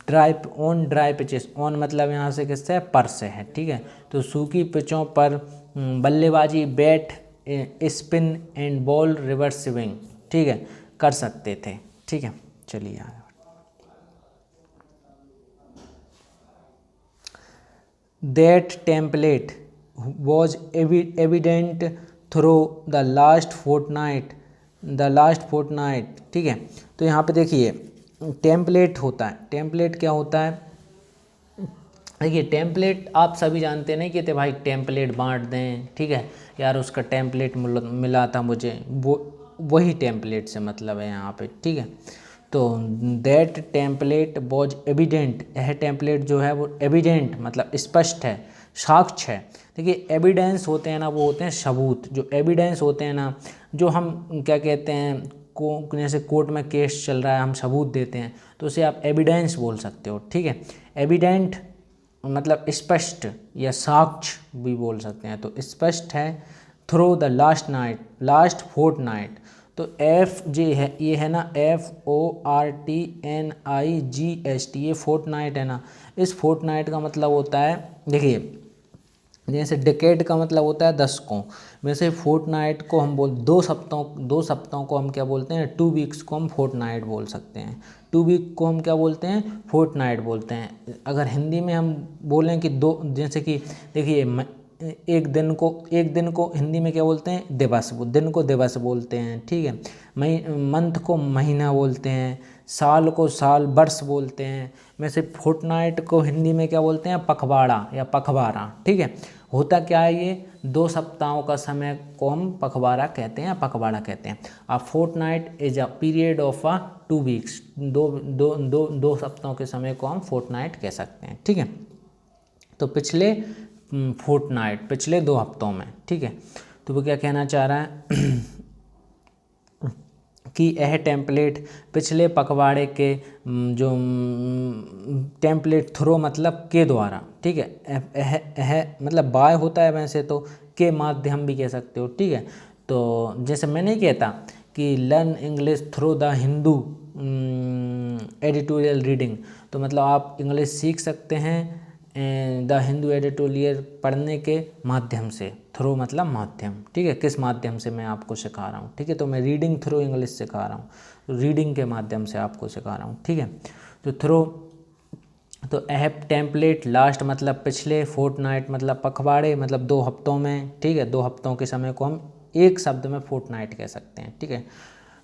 ड्राई पिचेस, ऑन मतलब यहाँ से किससे है, पर से है, ठीक है। तो सूखी पिचों पर बल्लेबाजी, bat, spin and ball reverse swing, ठीक है, कर सकते थे, ठीक है। चलिए आगे। That template was evident through the last fortnight, ठीक है। तो यहाँ पे देखिए टेम्पलेट होता है, टेम्पलेट क्या होता है, देखिए टेम्पलेट आप सभी जानते नहीं कहते भाई टेम्पलेट बांट दें, ठीक है यार, उसका टेम्पलेट मिला था मुझे, वो वही टेम्पलेट से मतलब है यहाँ पे, ठीक है। तो दैट टेम्पलेट वॉज एविडेंट, यह टेम्पलेट जो है वो एविडेंट मतलब स्पष्ट है, साक्ष्य है। देखिए एविडेंस होते हैं ना, वो होते हैं सबूत, जो एविडेंस होते हैं ना, जो हम क्या कहते हैं को जैसे कोर्ट में केस चल रहा है, हम सबूत देते हैं, तो उसे आप एविडेंस बोल सकते हो, ठीक है। एविडेंट मतलब स्पष्ट या साक्ष्य भी बोल सकते हैं, तो स्पष्ट है। थ्रू द लास्ट फोर्टनाइट, तो एफ जे है, ये है ना FORTNIGST, ये फोर्टनाइट है ना। इस फोर्टनाइट का मतलब होता है, देखिए जैसे डिकेड का मतलब होता है दशकों, वैसे फोर्टनाइट को हम दो सप्ताहों को हम क्या बोलते हैं, 2 वीक्स को हम फोर्टनाइट बोल सकते हैं, 2 वीक को हम क्या बोलते हैं, फोर्टनाइट बोलते हैं। अगर हिंदी में हम बोलें कि दो, जैसे कि देखिए एक दिन को हिंदी में क्या बोलते हैं, दिवस, दिन को दिवस बोलते हैं, ठीक है। मंथ को महीना बोलते हैं, साल को साल वर्ष बोलते हैं। वैसे फोर्टनाइट को हिंदी में क्या बोलते हैं, पखवाड़ा या पखवाड़ा, ठीक है। होता क्या है, ये 2 सप्ताहों का समय को हम पखवाड़ा कहते हैं या पखवाड़ा कहते हैं। A fortnight is a period of 2 weeks, दो सप्ताहों के समय को हम फोर्टनाइट कह सकते हैं, ठीक है। तो पिछले फोर्टनाइट, पिछले 2 हफ्तों में, ठीक है। तो वो क्या कहना चाह रहा है कि यह टेम्पलेट पिछले पखवाड़े के जो टेम्पलेट थ्रो मतलब के द्वारा, ठीक है, यह मतलब बाय होता है वैसे तो, के माध्यम भी कह सकते हो, ठीक है। तो जैसे मैं नहीं कहता कि learn English through the Hindu editorial reading, तो मतलब आप इंग्लिश सीख सकते हैं द हिंदू एडिटोरियल पढ़ने के माध्यम से, थ्रू मतलब माध्यम, ठीक है, किस माध्यम से मैं आपको सिखा रहा हूँ, ठीक है। तो मैं रीडिंग थ्रू इंग्लिश सिखा रहा हूँ, तो रीडिंग के माध्यम से आपको सिखा रहा हूँ, ठीक है। तो थ्रू, तो एप टेम्पलेट लास्ट मतलब पिछले, फोर्टनाइट मतलब पखवाड़े मतलब 2 हफ्तों में, ठीक है। 2 हफ्तों के समय को हम एक शब्द में फोर्टनाइट कह सकते हैं, ठीक है।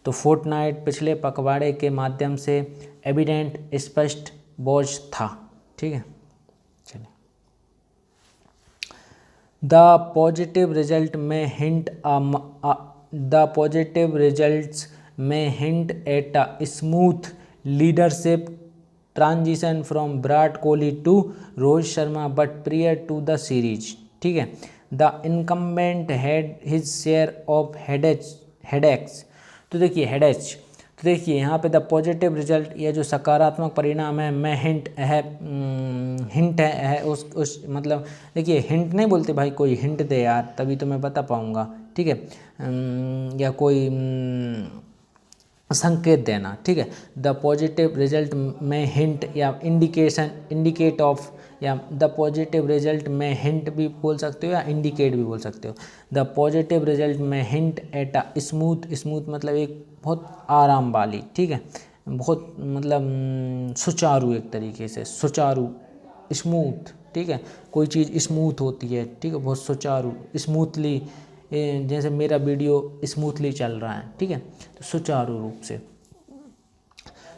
तो फोर्टनाइट पिछले पखवाड़े के माध्यम से एविडेंट स्पष्ट बोझ था, ठीक है। चलिए, the positive result may hint the positive results may hint at a smooth leadership transition from Virat Kohli to Rohit Sharma but prior to the series, ठीक है। The incumbent had his share of headaches, तो देखिए हेडेक्स, तो देखिए यहाँ पे द पॉजिटिव रिजल्ट, ये जो सकारात्मक परिणाम है, मैं हिंट है, हिंट है उस मतलब देखिए हिंट नहीं बोलते भाई, कोई हिंट दे यार तभी तो मैं बता पाऊँगा, ठीक है। या कोई संकेत देना, ठीक है। The positive result may hint या इंडिकेट ऑफ, या the positive result may hint भी बोल सकते हो या इंडिकेट भी बोल सकते हो। The positive result may hint at a smooth मतलब एक बहुत आराम वाली, ठीक है, बहुत मतलब सुचारू, एक तरीके से सुचारू, स्मूथ, ठीक है। कोई चीज़ स्मूथ होती है, ठीक है, बहुत सुचारू, स्मूथली, जैसे मेरा वीडियो स्मूथली चल रहा है, ठीक है, तो सुचारू रूप से।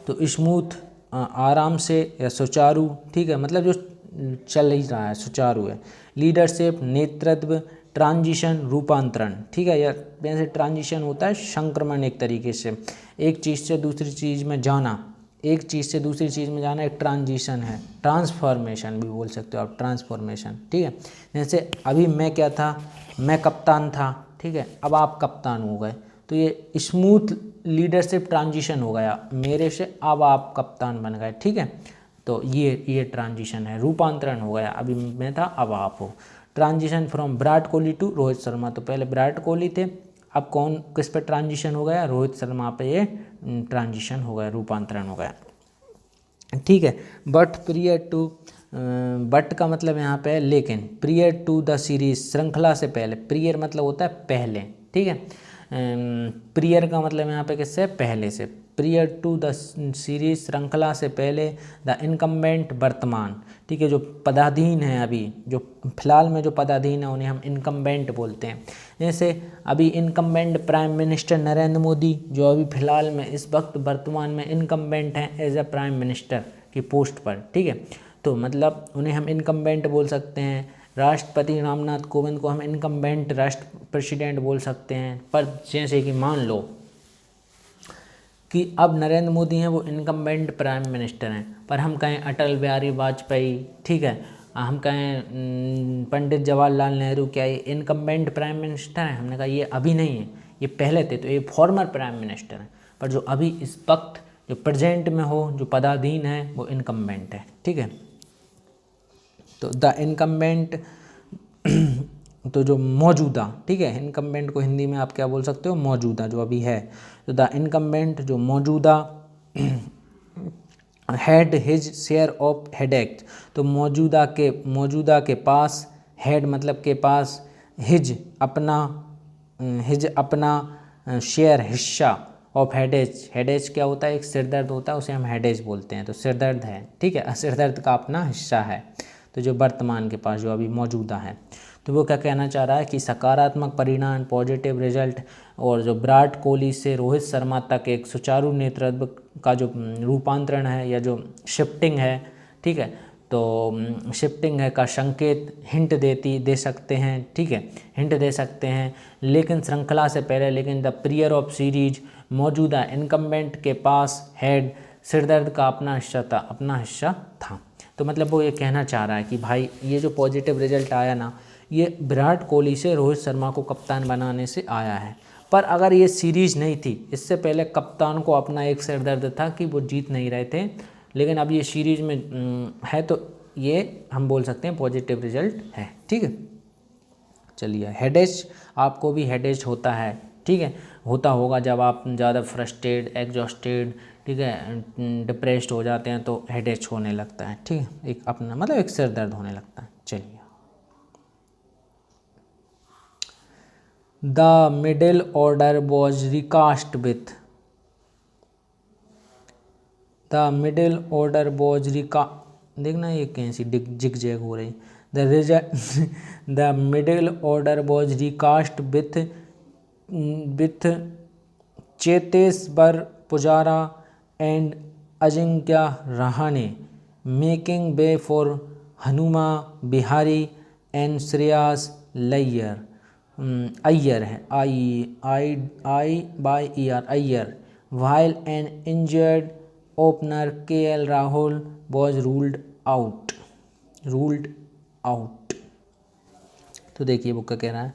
तो स्मूथ आराम से या सुचारू, ठीक है, मतलब जो चल ही रहा है, सुचारू है। लीडरशिप नेतृत्व, ट्रांजिशन रूपांतरण, ठीक है, या जैसे ट्रांजिशन होता है संक्रमण, एक तरीके से एक चीज़ से दूसरी चीज़ में जाना, एक चीज़ से दूसरी चीज़ में जाना एक ट्रांजिशन है। ट्रांसफॉर्मेशन भी बोल सकते हो आप, ट्रांसफॉर्मेशन, ठीक है। जैसे अभी मैं क्या था, मैं कप्तान था, ठीक है, अब आप कप्तान हो गए, तो ये स्मूथ लीडरशिप ट्रांजिशन हो गया मेरे से, अब आप कप्तान बन गए, ठीक है। तो ये ट्रांजिशन है। रूपांतरण हो गया, अभी मैं था अब आप हो। Transition from Virat Kohli to Rohit Sharma, तो पहले विराट कोहली थे, अब कौन किस पे ट्रांजिशन हो गया, रोहित शर्मा पे ये ट्रांजिशन हो गया, रूपांतरण हो गया, ठीक है। बट प्रियर टू, बट का मतलब यहाँ पे है लेकिन, प्रियर टू द सीरीज श्रृंखला से पहले, प्रियर मतलब होता है पहले, ठीक है। प्रियर का मतलब यहाँ पे किससे, पहले से। प्रियर टू द सीरीज श्रृंखला से पहले, द इनकम्बेंट वर्तमान, ठीक है, जो पदाधीन है अभी, जो फिलहाल में जो पदाधीन है उन्हें हम इनकम्बेंट बोलते हैं। जैसे अभी incumbent prime minister Narendra Modi, जो अभी फिलहाल में इस वक्त वर्तमान में इनकम्बेंट हैं एज ए प्राइम मिनिस्टर की पोस्ट पर, ठीक है, तो मतलब उन्हें हम इनकम्बेंट बोल सकते हैं। राष्ट्रपति रामनाथ कोविंद को हम इनकम्बेंट राष्ट्र प्रेसिडेंट बोल सकते हैं। पर जैसे कि मान लो कि अब नरेंद्र मोदी हैं, वो इनकम्बेंट प्राइम मिनिस्टर हैं, पर हम कहें अटल बिहारी वाजपेयी, ठीक है, हम कहें पंडित जवाहरलाल नेहरू, क्या ये इनकम्बेंट प्राइम मिनिस्टर हैं? हमने कहा ये अभी नहीं है, ये पहले थे, तो ये फॉर्मर प्राइम मिनिस्टर हैं। पर जो अभी इस वक्त जो प्रेजेंट में हो, जो पदाधीन है, वो इनकम्बेंट है, ठीक है। तो द इनकम्बेंट तो जो मौजूदा, ठीक है, इनकम्बेंट को हिंदी में आप क्या बोल सकते हो, मौजूदा, जो अभी है। तो द इनकम्बेंट जो मौजूदा had his share of headaches, तो मौजूदा के पास, हेड मतलब के पास, हिज अपना शेयर हिस्सा ऑफ हेडेज, हेडेज क्या होता है, एक सिरदर्द होता है, उसे हम हेडेज बोलते हैं, तो सिरदर्द है, ठीक है, सिरदर्द का अपना हिस्सा है। तो जो वर्तमान के पास, जो अभी मौजूदा है, तो वो क्या कहना चाह रहा है कि सकारात्मक परिणाम, पॉजिटिव रिजल्ट, और जो विराट कोहली से रोहित शर्मा तक एक सुचारू नेतृत्व का जो रूपांतरण है, या जो शिफ्टिंग है, ठीक है, तो शिफ्टिंग है का संकेत हिंट दे सकते हैं, ठीक है, हिंट दे सकते हैं। लेकिन श्रृंखला से पहले, लेकिन द प्रियर ऑफ सीरीज, मौजूदा इनकम्बेंट के पास हेड, सिरदर्द का अपना हिस्सा था। तो मतलब वो ये कहना चाह रहा है कि भाई ये जो पॉजिटिव रिजल्ट आया ना, ये विराट कोहली से रोहित शर्मा को कप्तान बनाने से आया है। पर अगर ये सीरीज़ नहीं थी, इससे पहले कप्तान को अपना एक सिरदर्द था कि वो जीत नहीं रहे थे, लेकिन अब ये सीरीज में है, तो ये हम बोल सकते हैं पॉजिटिव रिजल्ट है, ठीक है। चलिए, हेडेज, आपको भी हेडेज होता है, ठीक है, होता होगा जब आप ज़्यादा फ्रस्ट्रेटेड, एग्जॉस्टेड, ठीक है, डिप्रेस्ड हो जाते हैं, तो हेडेज होने लगता है, ठीक है, एक अपना मतलब एक सिर दर्द होने लगता है। चलिए, the middle order was recast with, the middle order was देखना ये कैसी जिग जैग हो रही। The middle order was recast with Cheteshwar Pujara and Ajinkya Rahane, making way for Hanuma Vihari and Shreyas Iyer है, Iyer, while an injured opener KL Rahul was ruled out। तो देखिए वो क्या कह रहा है,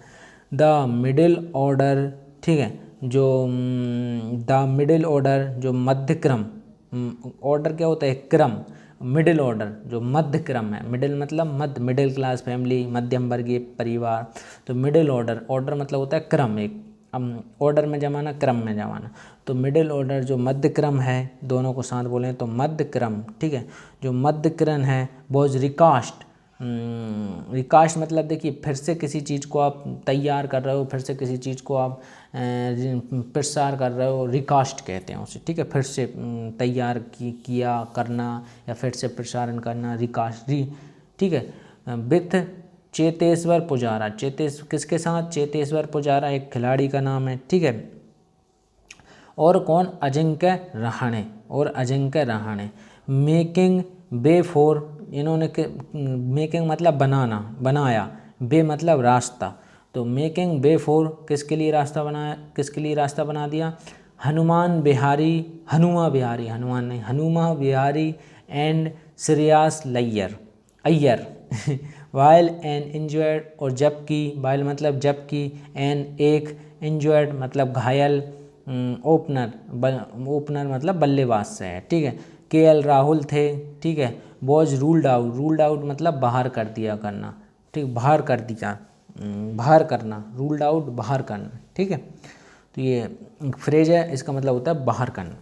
द मिडिल ऑर्डर, ठीक है, जो द मिडिल ऑर्डर जो मध्य क्रम, ऑर्डर क्या होता है, क्रम, मिडिल ऑर्डर जो मध्य क्रम है, मिडिल मतलब मध्य, मिडिल क्लास फैमिली, मध्यम वर्गीय परिवार, तो मिडिल ऑर्डर मतलब होता है क्रम, एक ऑर्डर में जमाना, क्रम में जमाना, तो मिडिल ऑर्डर जो मध्य क्रम है, दोनों को साथ बोलें तो मध्य क्रम, ठीक है, जो मध्य क्रम है वॉज रिकास्ट, रिकास्ट मतलब देखिए फिर से किसी चीज़ को आप तैयार कर रहे हो, फिर से किसी चीज़ को आप प्रसार कर रहे हो, रिकास्ट कहते हैं उसे, ठीक है, फिर से तैयार किया करना या फिर से प्रसारण करना, रिकास्ट, ठीक है। विथ चेतेश्वर पुजारा, किसके साथ, चेतेश्वर पुजारा एक खिलाड़ी का नाम है, ठीक है, और कौन, अजिंक्य रहाणे, और Ajinkya Rahane. Making way for, इन्होंने मेकिंग मतलब बनाना, बनाया, वे मतलब रास्ता, तो मेकिंग वे फॉर किसके लिए रास्ता बनाया, किसके लिए रास्ता बना दिया, हनुमान बिहारी, हनुमा बिहारी, हनुमान नहीं, Hanuma Vihari and Shreyas Iyer while an injured, और जबकि, वाइल मतलब जबकि, एन एक, इंजर्ड मतलब घायल, ओपनर मतलब बल्लेबाज से है, ठीक है। केएल राहुल थे, ठीक है। वॉज रूल्ड आउट मतलब बाहर कर दिया करना, ठीक, बाहर कर दिया, बाहर करना, रूल्ड आउट बाहर करना, ठीक है। तो ये फ्रेज है, इसका मतलब होता है बाहर करना,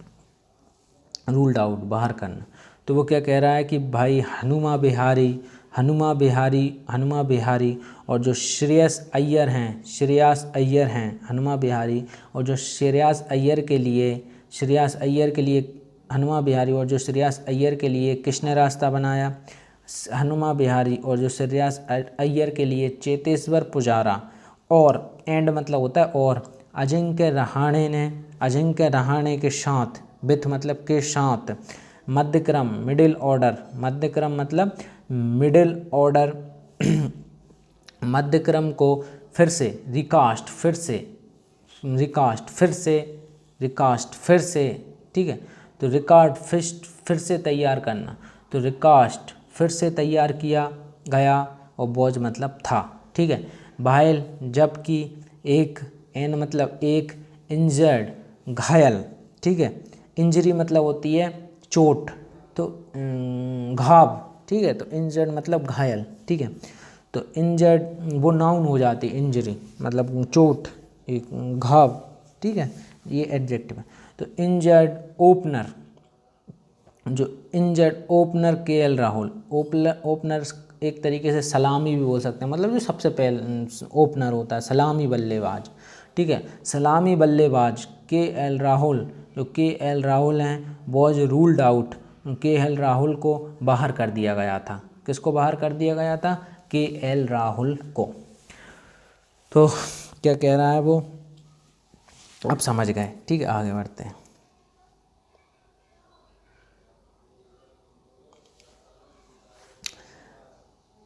रूल्ड आउट बाहर करना। तो वो क्या कह रहा है कि भाई हनुमा बिहारी और जो श्रेयस अय्यर हैं हनुमा बिहारी, और जो श्रेयस अय्यर के लिए हनुमा बिहारी, और जो श्रेयस अय्यर के लिए किसने रास्ता बनाया, हनुमा बिहारी, और जो श्रेयस अय्यर के लिए चेतेश्वर पुजारा, और एंड मतलब होता है और, अजिंक्य रहाणे के साथ, विथ मतलब के साथ, मध्यक्रम मिडिल ऑर्डर, मध्यक्रम मतलब मिडिल ऑर्डर मध्यक्रम को फिर से ठीक है। तो रिकास्ट फिर से तैयार करना, तो रिकास्ट फिर से तैयार किया गया, और वॉज मतलब था, ठीक है। वाइल जबकि, एक, एन मतलब एक, इंजर्ड घायल, ठीक है। इंजरी मतलब होती है चोट, तो घाव, ठीक है। तो इंजर्ड मतलब घायल, ठीक है। तो इंजर्ड वो नाउन हो जाती, इंजरी मतलब चोट, एक घाव, ठीक है, ये एडजेक्टिव है। तो injured opener KL Rahul, opener एक तरीके से सलामी भी बोल सकते हैं, मतलब जो सबसे पहले ओपनर होता है, सलामी बल्लेबाज, ठीक है। सलामी बल्लेबाज केएल राहुल, जो केएल राहुल हैं, was ruled out, KL Rahul को बाहर कर दिया गया था, किसको बाहर कर दिया गया था, केएल राहुल को। तो क्या कह रहा है वो, अब समझ गए, ठीक है, आगे बढ़ते हैं।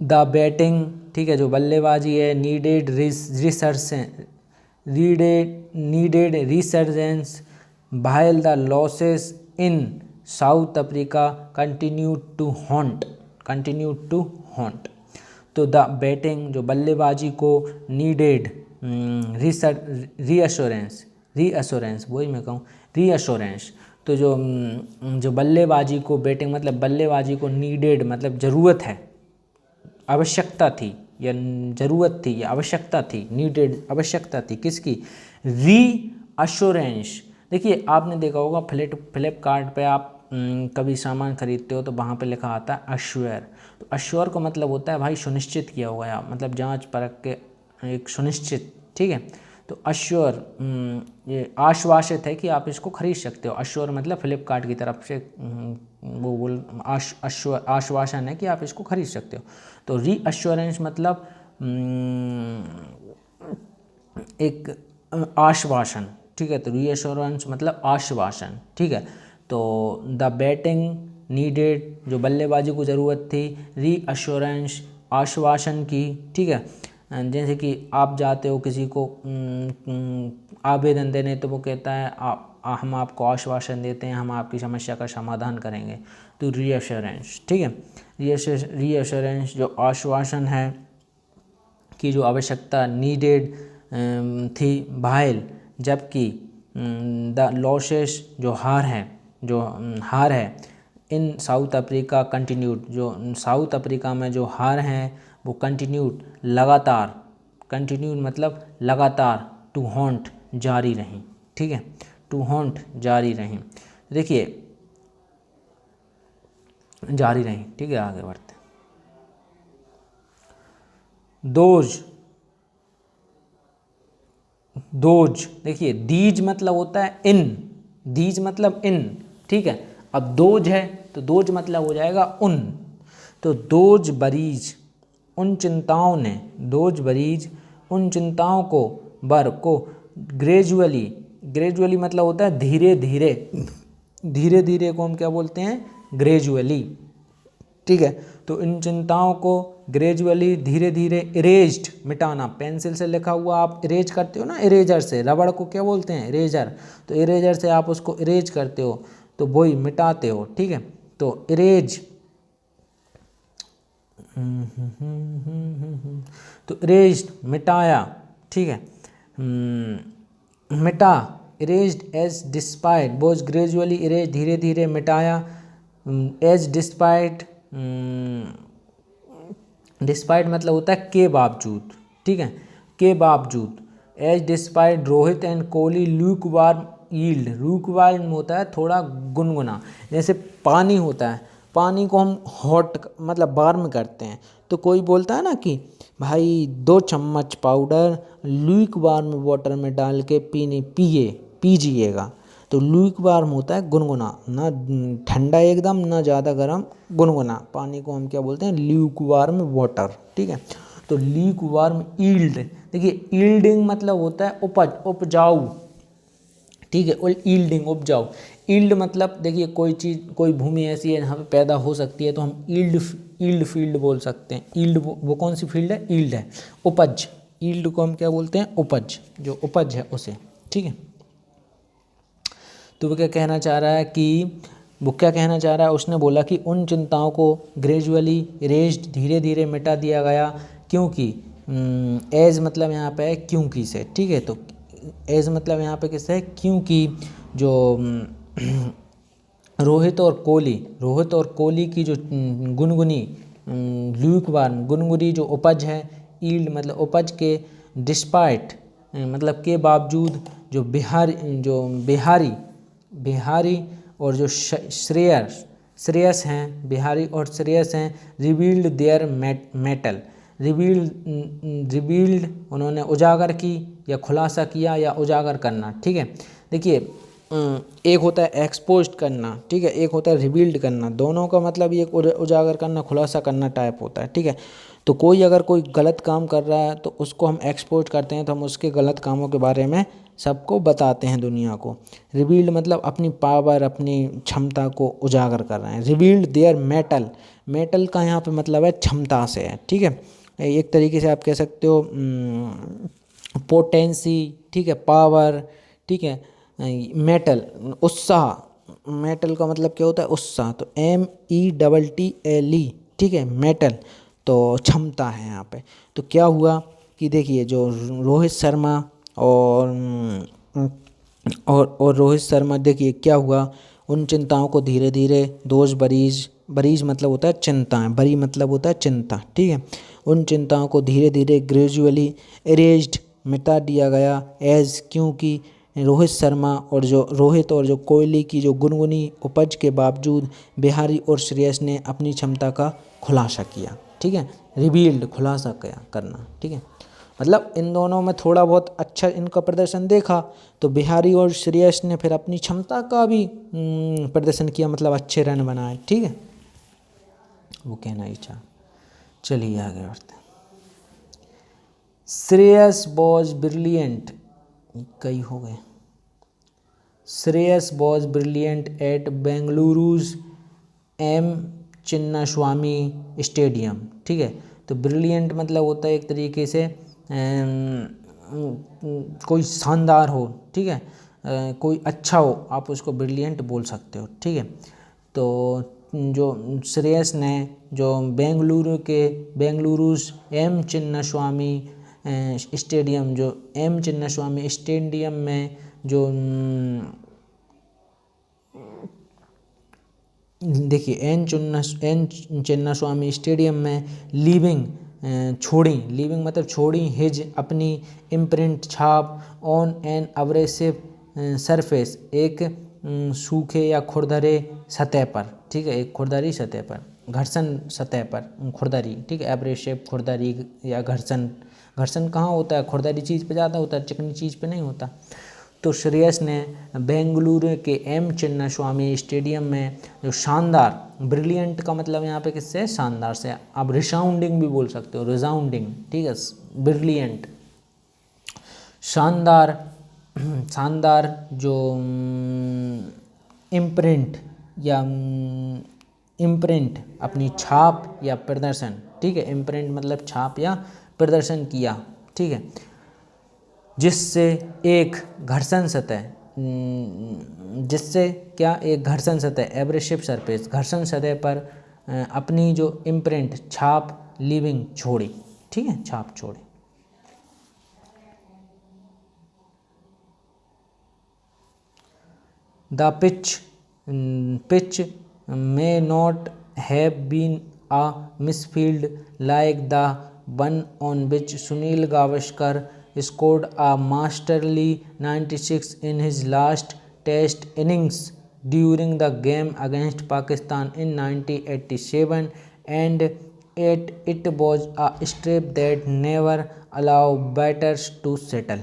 द बैटिंग, ठीक है, जो बल्लेबाजी है, needed resurgence while the losses in South Africa continued to haunt. तो द बैटिंग, जो बल्लेबाजी को, नीडेड रीअश्योरेंस वही मैं कहूँ, रीअश्योरेंस। तो जो बल्लेबाजी को, बैटिंग मतलब बल्लेबाजी को, नीडेड मतलब ज़रूरत है, आवश्यकता थी, या ज़रूरत थी, या आवश्यकता थी, नीडेड आवश्यकता थी, किसकी, रीअश्योरेंस। देखिए आपने देखा होगा फ्लिपकार्ट पे आप कभी सामान खरीदते हो तो वहाँ पे लिखा आता है अश्योर। तो अश्योर का मतलब होता है भाई सुनिश्चित किया हुआ है, मतलब जांच परख के एक सुनिश्चित, ठीक है। तो अश्योर ये आश्वासित है कि आप इसको खरीद सकते हो। अश्योर मतलब फ्लिपकार्ट की तरफ से आश्वासन है कि आप इसको खरीद सकते हो। तो रीअश्योरेंस मतलब एक आश्वासन, ठीक है। तो रीअश्योरेंस मतलब आश्वासन, ठीक है। तो द बैटिंग नीडेड, जो बल्लेबाजी को ज़रूरत थी, रीअश्योरेंस आश्वासन की, ठीक है। जैसे कि आप जाते हो किसी को आवेदन देने, तो वो कहता है हम आपको आश्वासन देते हैं, हम आपकी समस्या का समाधान करेंगे, तो रीअश्योरेंस, ठीक है। रीअश्योरेंस जो आश्वासन है कि जो आवश्यकता नीडेड थी, भाइल जबकि, द लॉसेस जो हार है इन साउथ अफ्रीका कंटिन्यूड, जो साउथ अफ्रीका में जो हार हैं वो कंटिन्यूड लगातार, कंटिन्यूड मतलब लगातार, टू हॉन्ट जारी रहीं, ठीक है, टू हॉन्ट जारी रहीं, देखिए जारी रहीं, ठीक है। आगे बढ़ते हैं। दोज देखिए, दीज मतलब होता है इन, दीज मतलब इन, ठीक है। अब दोज है तो दोज मतलब हो जाएगा उन, तो दोज बरीज उन चिंताओं ने, दोज बरीज उन चिंताओं को, बर को, ग्रेजुअली ग्रेजुअली मतलब होता है धीरे धीरे, धीरे धीरे को हम क्या बोलते हैं, ग्रेजुअली, ठीक है। तो इन चिंताओं को ग्रेजुअली, धीरे धीरे, इरेज्ड, मिटाना, पेंसिल से लिखा हुआ आप इरेज करते हो ना, इरेजर से, रबड़ को क्या बोलते हैं, इरेजर, तो इरेजर से आप उसको इरेज करते हो, तो वही मिटाते हो, ठीक है। तो इरेज, तो इरेज्ड मिटाया, ठीक है, मिटा, इरेज्ड एज डिस्पाइट, बोझ ग्रेजुअली इरेज धीरे धीरे मिटाया, एज डिस्पाइट, डिस्पाइट मतलब होता है के बावजूद, ठीक है, के बावजूद, as despite Rohit and Kohli lukewarm yield, lukewarm होता है थोड़ा गुनगुना, जैसे पानी होता है, पानी को हम हॉट मतलब वार्म करते हैं, तो कोई बोलता है ना कि भाई 2 चम्मच पाउडर ल्यूक वार्म वाटर में डाल के पीजिएगा, तो ल्यूक वार्म होता है गुनगुना, ना ठंडा एकदम ना ज़्यादा गर्म, गुनगुना पानी को हम क्या बोलते हैं, ल्यूक वार्म वाटर, ठीक है। तो ल्यूक वार्म यील्ड, देखिए यील्डिंग मतलब होता है उपज, उपजाऊ, ठीक है, और यील्डिंग उपजाऊ, यील्ड मतलब देखिए कोई चीज़, कोई भूमि ऐसी है जहाँ पे पैदा हो सकती है तो हम यील्ड फील्ड बोल सकते हैं। यील्ड वो कौन सी फील्ड है, यील्ड है, उपज, यील्ड को हम क्या बोलते हैं, उपज, जो उपज है उसे, ठीक है। तो वो क्या कहना चाह रहा है कि, वो क्या कहना चाह रहा है, उसने बोला कि उन चिंताओं को ग्रेजुअली इरेज्ड धीरे धीरे मिटा दिया गया, क्योंकि एज मतलब यहाँ पे है क्योंकि से, ठीक है। तो एज मतलब यहाँ पे किससे है, क्योंकि जो रोहित और कोहली की जो गुनगुनी, ल्यूक वार्म गुनगुनी जो उपज है, यील्ड मतलब उपज के, डिस्पाइट मतलब के बावजूद, जो बिहारी और जो श्रेयस हैं, बिहारी और श्रेयस हैं, रिवील्ड देयर मेटल, रिवील्ड उन्होंने उजागर की या खुलासा किया या उजागर करना, ठीक है। देखिए एक होता है एक्सपोज्ड करना, ठीक है, एक होता है रिवील्ड करना, दोनों का मतलब ये उजागर करना, खुलासा करना टाइप होता है, ठीक है। तो कोई अगर कोई गलत काम कर रहा है तो उसको हम एक्सपोज करते हैं, तो हम उसके गलत कामों के बारे में सबको बताते हैं दुनिया को। रिवील्ड मतलब अपनी पावर, अपनी क्षमता को उजागर कर रहे हैं। रिवील्ड देयर मेटल का यहाँ पे मतलब है क्षमता से है, ठीक है। एक तरीके से आप कह सकते हो पोटेंसी, ठीक है, पावर, ठीक है। मेटल उत्साह, मेटल का मतलब क्या होता है, उत्साह, तो METTLE, ठीक है, मेटल, तो क्षमता है यहाँ पे। तो क्या हुआ कि देखिए जो रोहित शर्मा और रोहित शर्मा, देखिए क्या हुआ, उन चिंताओं को धीरे धीरे, दोज बरीज मतलब होता है चिंताएं, बरी मतलब होता है चिंता, ठीक है। उन चिंताओं को धीरे धीरे ग्रेजुअली इरेज्ड मिटा दिया गया, एज क्योंकि रोहित और जो कोहली की जो गुनगुनी उपज के बावजूद बिहारी और श्रेयस ने अपनी क्षमता का खुलासा किया, ठीक है, रिवील्ड खुलासा करना, ठीक है। मतलब इन दोनों में थोड़ा बहुत अच्छा इनका प्रदर्शन देखा, तो बिहारी और श्रेयस ने फिर अपनी क्षमता का भी प्रदर्शन किया, मतलब अच्छे रन बनाए, ठीक है, वो कहना ही चाह। चलिए आगे बढ़ते हैं। श्रेयस वॉज ब्रिलियंट, कई हो गए। Shreyas was brilliant at Bengaluru's M Chinnaswamy stadium, ठीक है। तो ब्रिलियंट मतलब होता है एक तरीके से कोई शानदार हो, ठीक है, कोई अच्छा हो, आप उसको ब्रिलियंट बोल सकते हो, ठीक है। तो जो श्रेयस ने जो बेंगलुरुज एम चिन्नास्वामी स्टेडियम, जो एम चिन्नास्वामी स्टेडियम में जो देखिए एन चिन्नास्वामी स्टेडियम में लीविंग मतलब छोड़ी हिज अपनी इम्प्रिंट छाप ऑन एन अब्रेसिव सरफेस, एक सूखे या खुरदरे सतह पर, ठीक है, एक खुरदरी सतह पर, घर्षण सतह पर, खुरदरी, ठीक है, एब्रेसिव खुरदरी या घर्षण कहाँ होता है, खुरदरी चीज़ पे ज़्यादा होता है, चिकनी चीज़ पे नहीं होता। तो श्रेयस ने बेंगलुरु के एम चिन्नास्वामी स्टेडियम में जो शानदार, ब्रिलियंट का मतलब यहाँ पे किससे, शानदार से, आप रिसाउंडिंग भी बोल सकते हो, रिसाउंडिंग, ठीक है, ब्रिलियंट शानदार शानदार जो इम्प्रिंट या इम्प्रिंट अपनी छाप या प्रदर्शन, ठीक है, इम्प्रिंट मतलब छाप या प्रदर्शन किया, ठीक है, जिससे एक घर्षण सतह, जिससे क्या, एक घर्षण सतह, एब्रेसिव सरफेस, घर्षण सतह पर अपनी जो इम्प्रिंट छाप लीविंग छोड़ी, ठीक है, छाप छोड़ी। The pitch may not have been a misfield like the one on which Sunil Gavaskar scored a masterly 96 in his last test innings during the game against Pakistan in 1987, and it was a strip that never allowed batters to settle,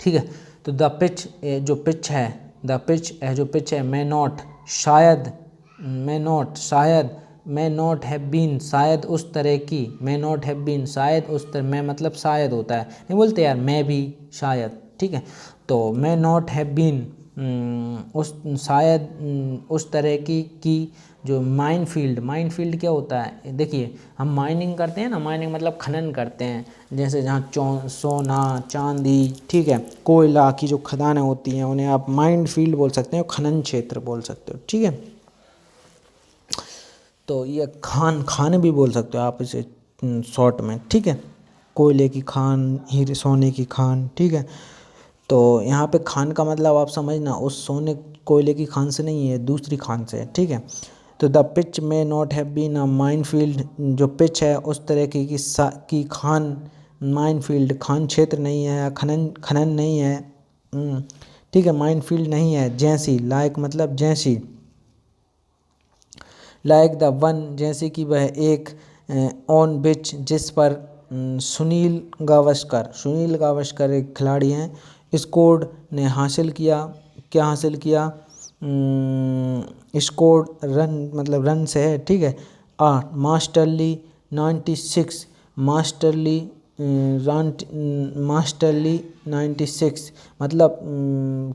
ठीक है। तो the pitch जो pitch है, the pitch जो pitch है, may not शायद, may not शायद, may not have been शायद उस तरह की, मे नॉट हैव बीन शायद उस तरह, मैं मतलब शायद होता है, नहीं बोलते यार मैं भी शायद, ठीक है, तो मे नॉट हैव बीन उस शायद उस तरह की जो माइन फील्ड क्या होता है, देखिए हम माइनिंग करते हैं ना, माइनिंग मतलब खनन करते हैं, जैसे जहाँ सोना चांदी, ठीक है, कोयला की जो खदानें होती हैं उन्हें आप माइन फील्ड बोल सकते हो, खनन क्षेत्र बोल सकते हो, ठीक है। तो ये खान भी बोल सकते हो आप इसे शॉर्ट में, ठीक है, कोयले की खान, हीरे सोने की खान, ठीक है। तो यहाँ पे खान का मतलब आप समझना उस सोने कोयले की खान से नहीं है, दूसरी खान से है, ठीक है। तो the pitch may not have been a minefield, जो पिच है उस तरह की खान, माइन फील्ड खान क्षेत्र नहीं है, खनन नहीं है, ठीक है, माइन फील्ड नहीं है, जैसी लाइक मतलब जैसी, लाइक द वन जैसे कि वह एक, ऑन बिच जिस पर सुनील गावस्कर एक खिलाड़ी हैं, स्कोर्ड ने हासिल किया, क्या हासिल किया, स्कोर्ड रन मतलब रन से है, ठीक है, मास्टरली 96 मास्टरली मास्टरली 96 मतलब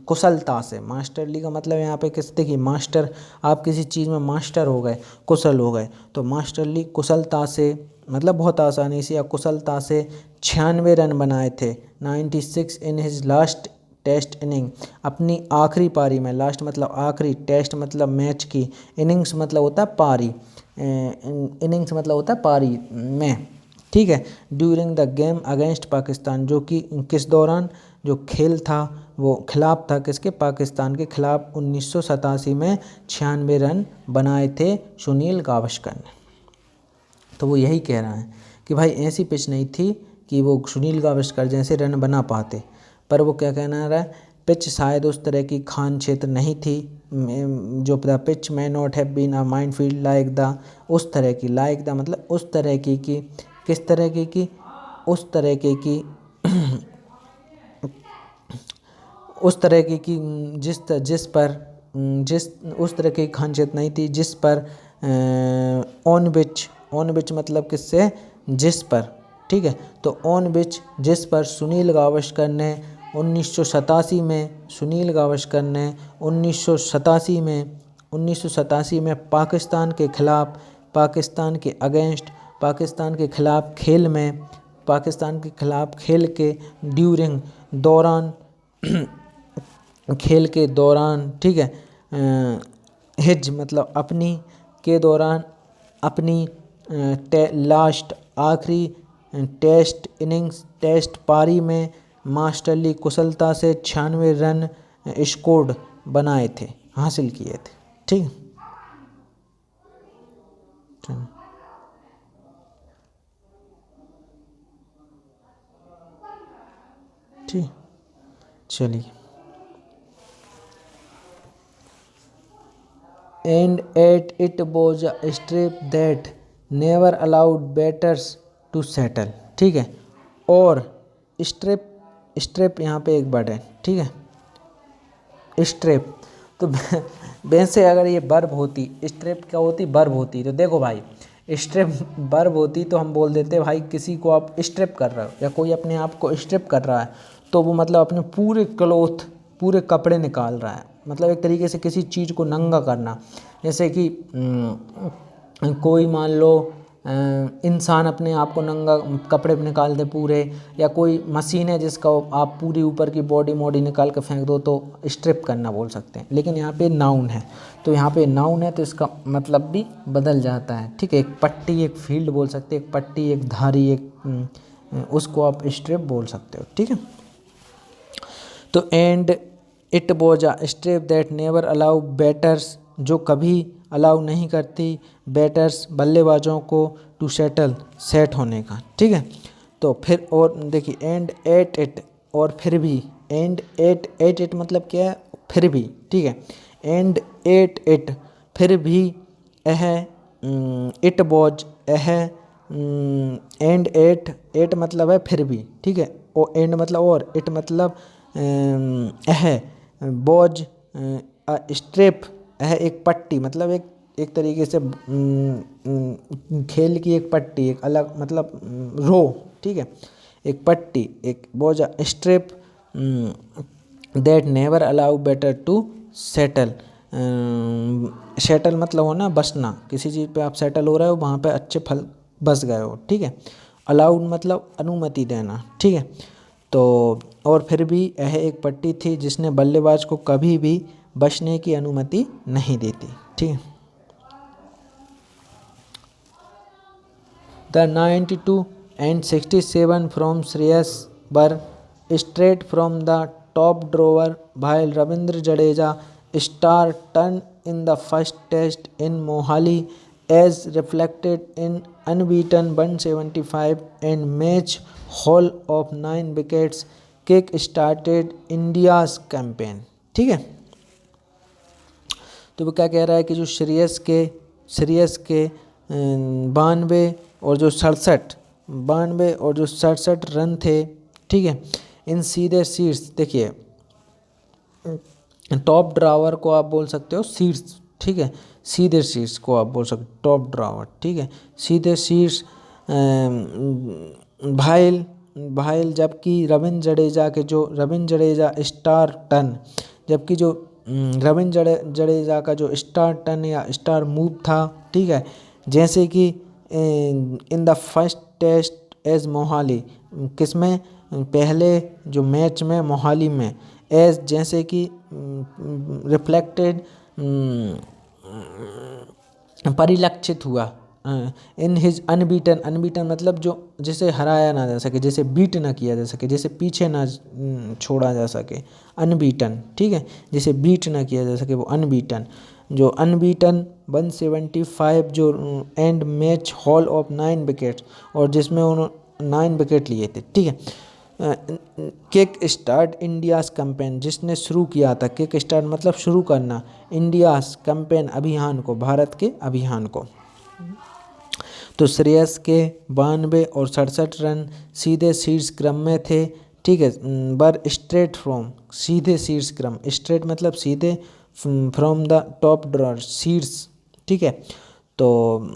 कुशलता से, मास्टरली का मतलब यहाँ पे किस, देखिए मास्टर, आप किसी चीज़ में मास्टर हो गए, कुशल हो गए, तो मास्टरली कुशलता से मतलब बहुत आसानी से या कुशलता से 96 रन बनाए थे, 96 in his last test inning, अपनी आखिरी पारी में, लास्ट मतलब आखिरी, टेस्ट मतलब मैच की, इनिंग्स मतलब होता है पारी, इनिंग्स मतलब होता है पारी में, ठीक है। During the game against Pakistan, जो कि किस दौरान, जो खेल था वो खिलाफ था किसके, पाकिस्तान के खिलाफ 1987 में 96 रन बनाए थे सुनील गावस्कर ने। तो वो यही कह रहा है कि भाई ऐसी पिच नहीं थी कि वो सुनील गावस्कर जैसे रन बना पाते, पर वो क्या कहना रहा है, पिच शायद उस तरह की खान क्षेत्र नहीं थी, जो the pitch may not have been a minefield like the, उस तरह की, लाइक द मतलब उस तरह की किस तरह की उस तरह की उस तरह की जिस उस तरह की खान क्षेत्र नहीं थी जिस पर ऑन बिच मतलब किससे, जिस पर, ठीक है। तो ऑन बिच जिस पर सुनील गावस्कर ने 1987 में, सुनील गावस्कर ने 1987 में पाकिस्तान के खिलाफ, पाकिस्तान के अगेंस्ट, पाकिस्तान के खिलाफ खेल में, पाकिस्तान के खिलाफ खेल के ड्यूरिंग दौरान, खेल के दौरान, ठीक है, हिज मतलब अपनी, के दौरान अपनी लास्ट आखिरी टेस्ट इनिंग्स, टेस्ट पारी में मास्टरली कुशलता से 96 रन स्कोर्ड बनाए थे, हासिल किए थे, ठीक। ठीक, चलिए। And at it was a strip that never allowed batters to settle, ठीक है। और स्ट्रिप यहाँ पे एक वर्ड है, ठीक है, स्ट्रिप, तो वैसे अगर ये वर्ब होती, स्ट्रिप क्या होती, वर्ब होती, तो देखो भाई स्ट्रिप वर्ब होती तो हम बोल देते भाई किसी को आप स्ट्रिप कर रहे हो या कोई अपने आप को स्ट्रिप कर रहा है, तो वो मतलब अपने पूरे क्लोथ, पूरे कपड़े निकाल रहा है, मतलब एक तरीके से किसी चीज़ को नंगा करना। जैसे कि कोई मान लो इंसान अपने आप को नंगा कपड़े पे निकाल दे पूरे, या कोई मशीन है जिसका आप पूरी ऊपर की बॉडी निकाल कर फेंक दो, तो स्ट्रिप करना बोल सकते हैं। लेकिन यहाँ पे नाउन है, तो यहाँ पे नाउन है तो इसका मतलब भी बदल जाता है, ठीक है। एक पट्टी, एक फील्ड बोल सकते हैं, एक पट्टी, एक धारी, एक उसको आप स्ट्रिप बोल सकते हो, ठीक है। तो and it was a strip that never allow batters, जो कभी अलाउ नहीं करती बैटर्स बल्लेबाजों को टू सेट होने का, ठीक है। तो फिर और देखिए एंड एट इट, और फिर भी, एंड एट इट मतलब क्या है, फिर भी, ठीक है। एंड एट इट, फिर भी, यह इट वॉज, यह एंड एट मतलब है फिर भी, ठीक है। और एंड मतलब और, इट मतलब यह, वॉज स्ट्रिप, यह एक पट्टी, मतलब एक तरीके से खेल की एक पट्टी, एक अलग मतलब रो, ठीक है, एक पट्टी, एक was strip that never allow batter to settle. Settle मतलब होना बसना, किसी चीज़ पे आप सेटल हो रहे हो, वहाँ पे अच्छे फल बस गए हो, ठीक है। अलाउड मतलब अनुमति देना, ठीक है। तो और फिर भी यह एक पट्टी थी जिसने बल्लेबाज को कभी भी बचने की अनुमति नहीं देती, ठीक है। The 92 and 67 from Shreyas were straight from the top drawer, while Ravindra Jadeja star turn in the first test in Mohali as reflected in unbeaten 175 and match haul of 9 wickets kick started India's campaign, ठीक है। तो वो क्या कह रहा है कि जो श्रेयस के 92 और जो 67 रन थे, ठीक है, इन सीधे शीर्ष, देखिए टॉप ड्रावर को आप बोल सकते हो शीर्ष, ठीक है, सीधे शीर्ष को आप बोल सकते हो टॉप ड्रावर, ठीक है, सीधे शीर्ष भाईल, जबकि रविंद्र जडेजा स्टार टर्न, जबकि जो रविंद्र जडेजा का जो स्टार टर्न या स्टार मूव था, ठीक है, जैसे कि in the first test as Mohali, किसमें, पहले जो मैच में मोहाली में, एज जैसे कि रिफ्लेक्टेड परिलक्षित हुआ, इन हिज अनबीटन मतलब जो जिसे हराया ना जा सके, जैसे बीट ना किया जा सके, जैसे पीछे ना छोड़ा जा सके, अनबीटन, ठीक है, जैसे बीट ना किया जा सके वो अनबीटन, जो अनबीटन 175 जो and match hall of 9 wickets, और जिसमें उन्होंने 9 विकेट लिए थे, ठीक है। किक स्टार्ट इंडियाज़ कैंपेन, जिसने शुरू किया था, किक स्टार्ट मतलब शुरू करना, इंडियाज़ कैंपेन अभियान को, भारत के अभियान को। तो श्रेयस के 92 और 67 रन सीधे शीर्ष क्रम में थे, ठीक है, बर स्ट्रेट फ्रॉम, सीधे शीर्ष क्रम, स्ट्रेट मतलब सीधे, फ्रॉम द टॉप ड्रॉर शीर्ष, ठीक है। तो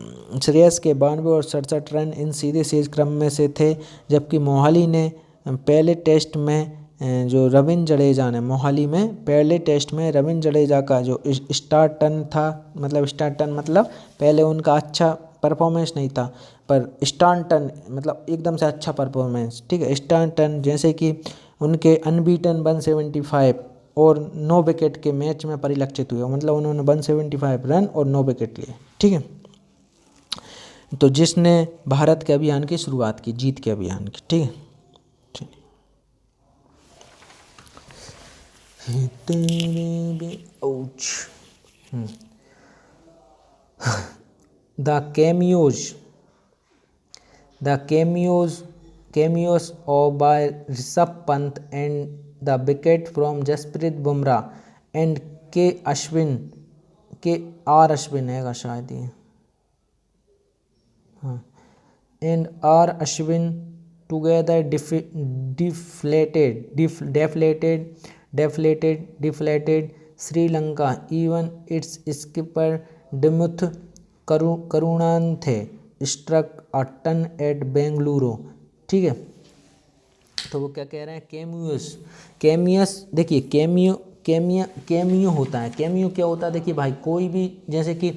श्रेयस के 92 और 67 रन इन सीधे शीर्ष क्रम में से थे, जबकि मोहाली ने पहले टेस्ट में जो रविंद्र जडेजा ने मोहाली में पहले टेस्ट में रविंद्र जडेजा का जो स्टार टर्न था, मतलब स्टार टर्न मतलब पहले उनका अच्छा परफॉर्मेंस नहीं था, पर स्टार टर्न मतलब एकदम से अच्छा परफॉर्मेंस, ठीक है, स्टार टर्न, जैसे कि उनके अनबीटन 175 और 9 विकेट के मैच में परिलक्षित हुए, मतलब उन्होंने 175 रन और 9 विकेट लिए, ठीक है। तो जिसने भारत के अभियान की शुरुआत की, जीत के अभियान की, ठीक है। The cameos of by Rishabh Pant and the wicket from Jasprit Bumrah and के आर अश्विन है शायद ये, हाँ, and R Ashwin together deflated Sri Lanka, even its skipper Dimuth Karunananthe struck a ton at Bengaluru, ठीक है। तो वो क्या कह रहे हैं, कैमियोस। कैमियस देखिए, कैमियो होता है। कैमियो क्या होता है, देखिए भाई, कोई भी जैसे कि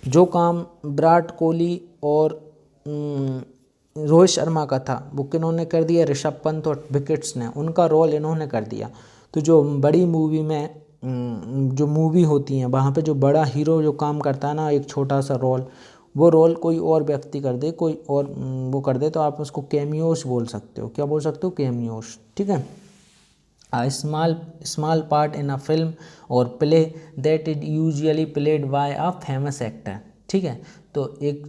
जो काम विराट कोहली और रोहित शर्मा का था वो किन्होंने कर दिया, ऋषभ पंत और विकेट्स ने, उनका रोल इन्होंने कर दिया। तो जो बड़ी मूवी में जो मूवी होती हैं वहाँ पे जो बड़ा हीरो जो काम करता है ना, एक छोटा सा रोल, वो रोल कोई और व्यक्ति कर दे, कोई और वो कर दे, तो आप उसको कैमियोस बोल सकते हो। क्या बोल सकते हो, कैमियोस, ठीक है। Small part in a film और play that is usually played by a famous actor, ठीक है। तो एक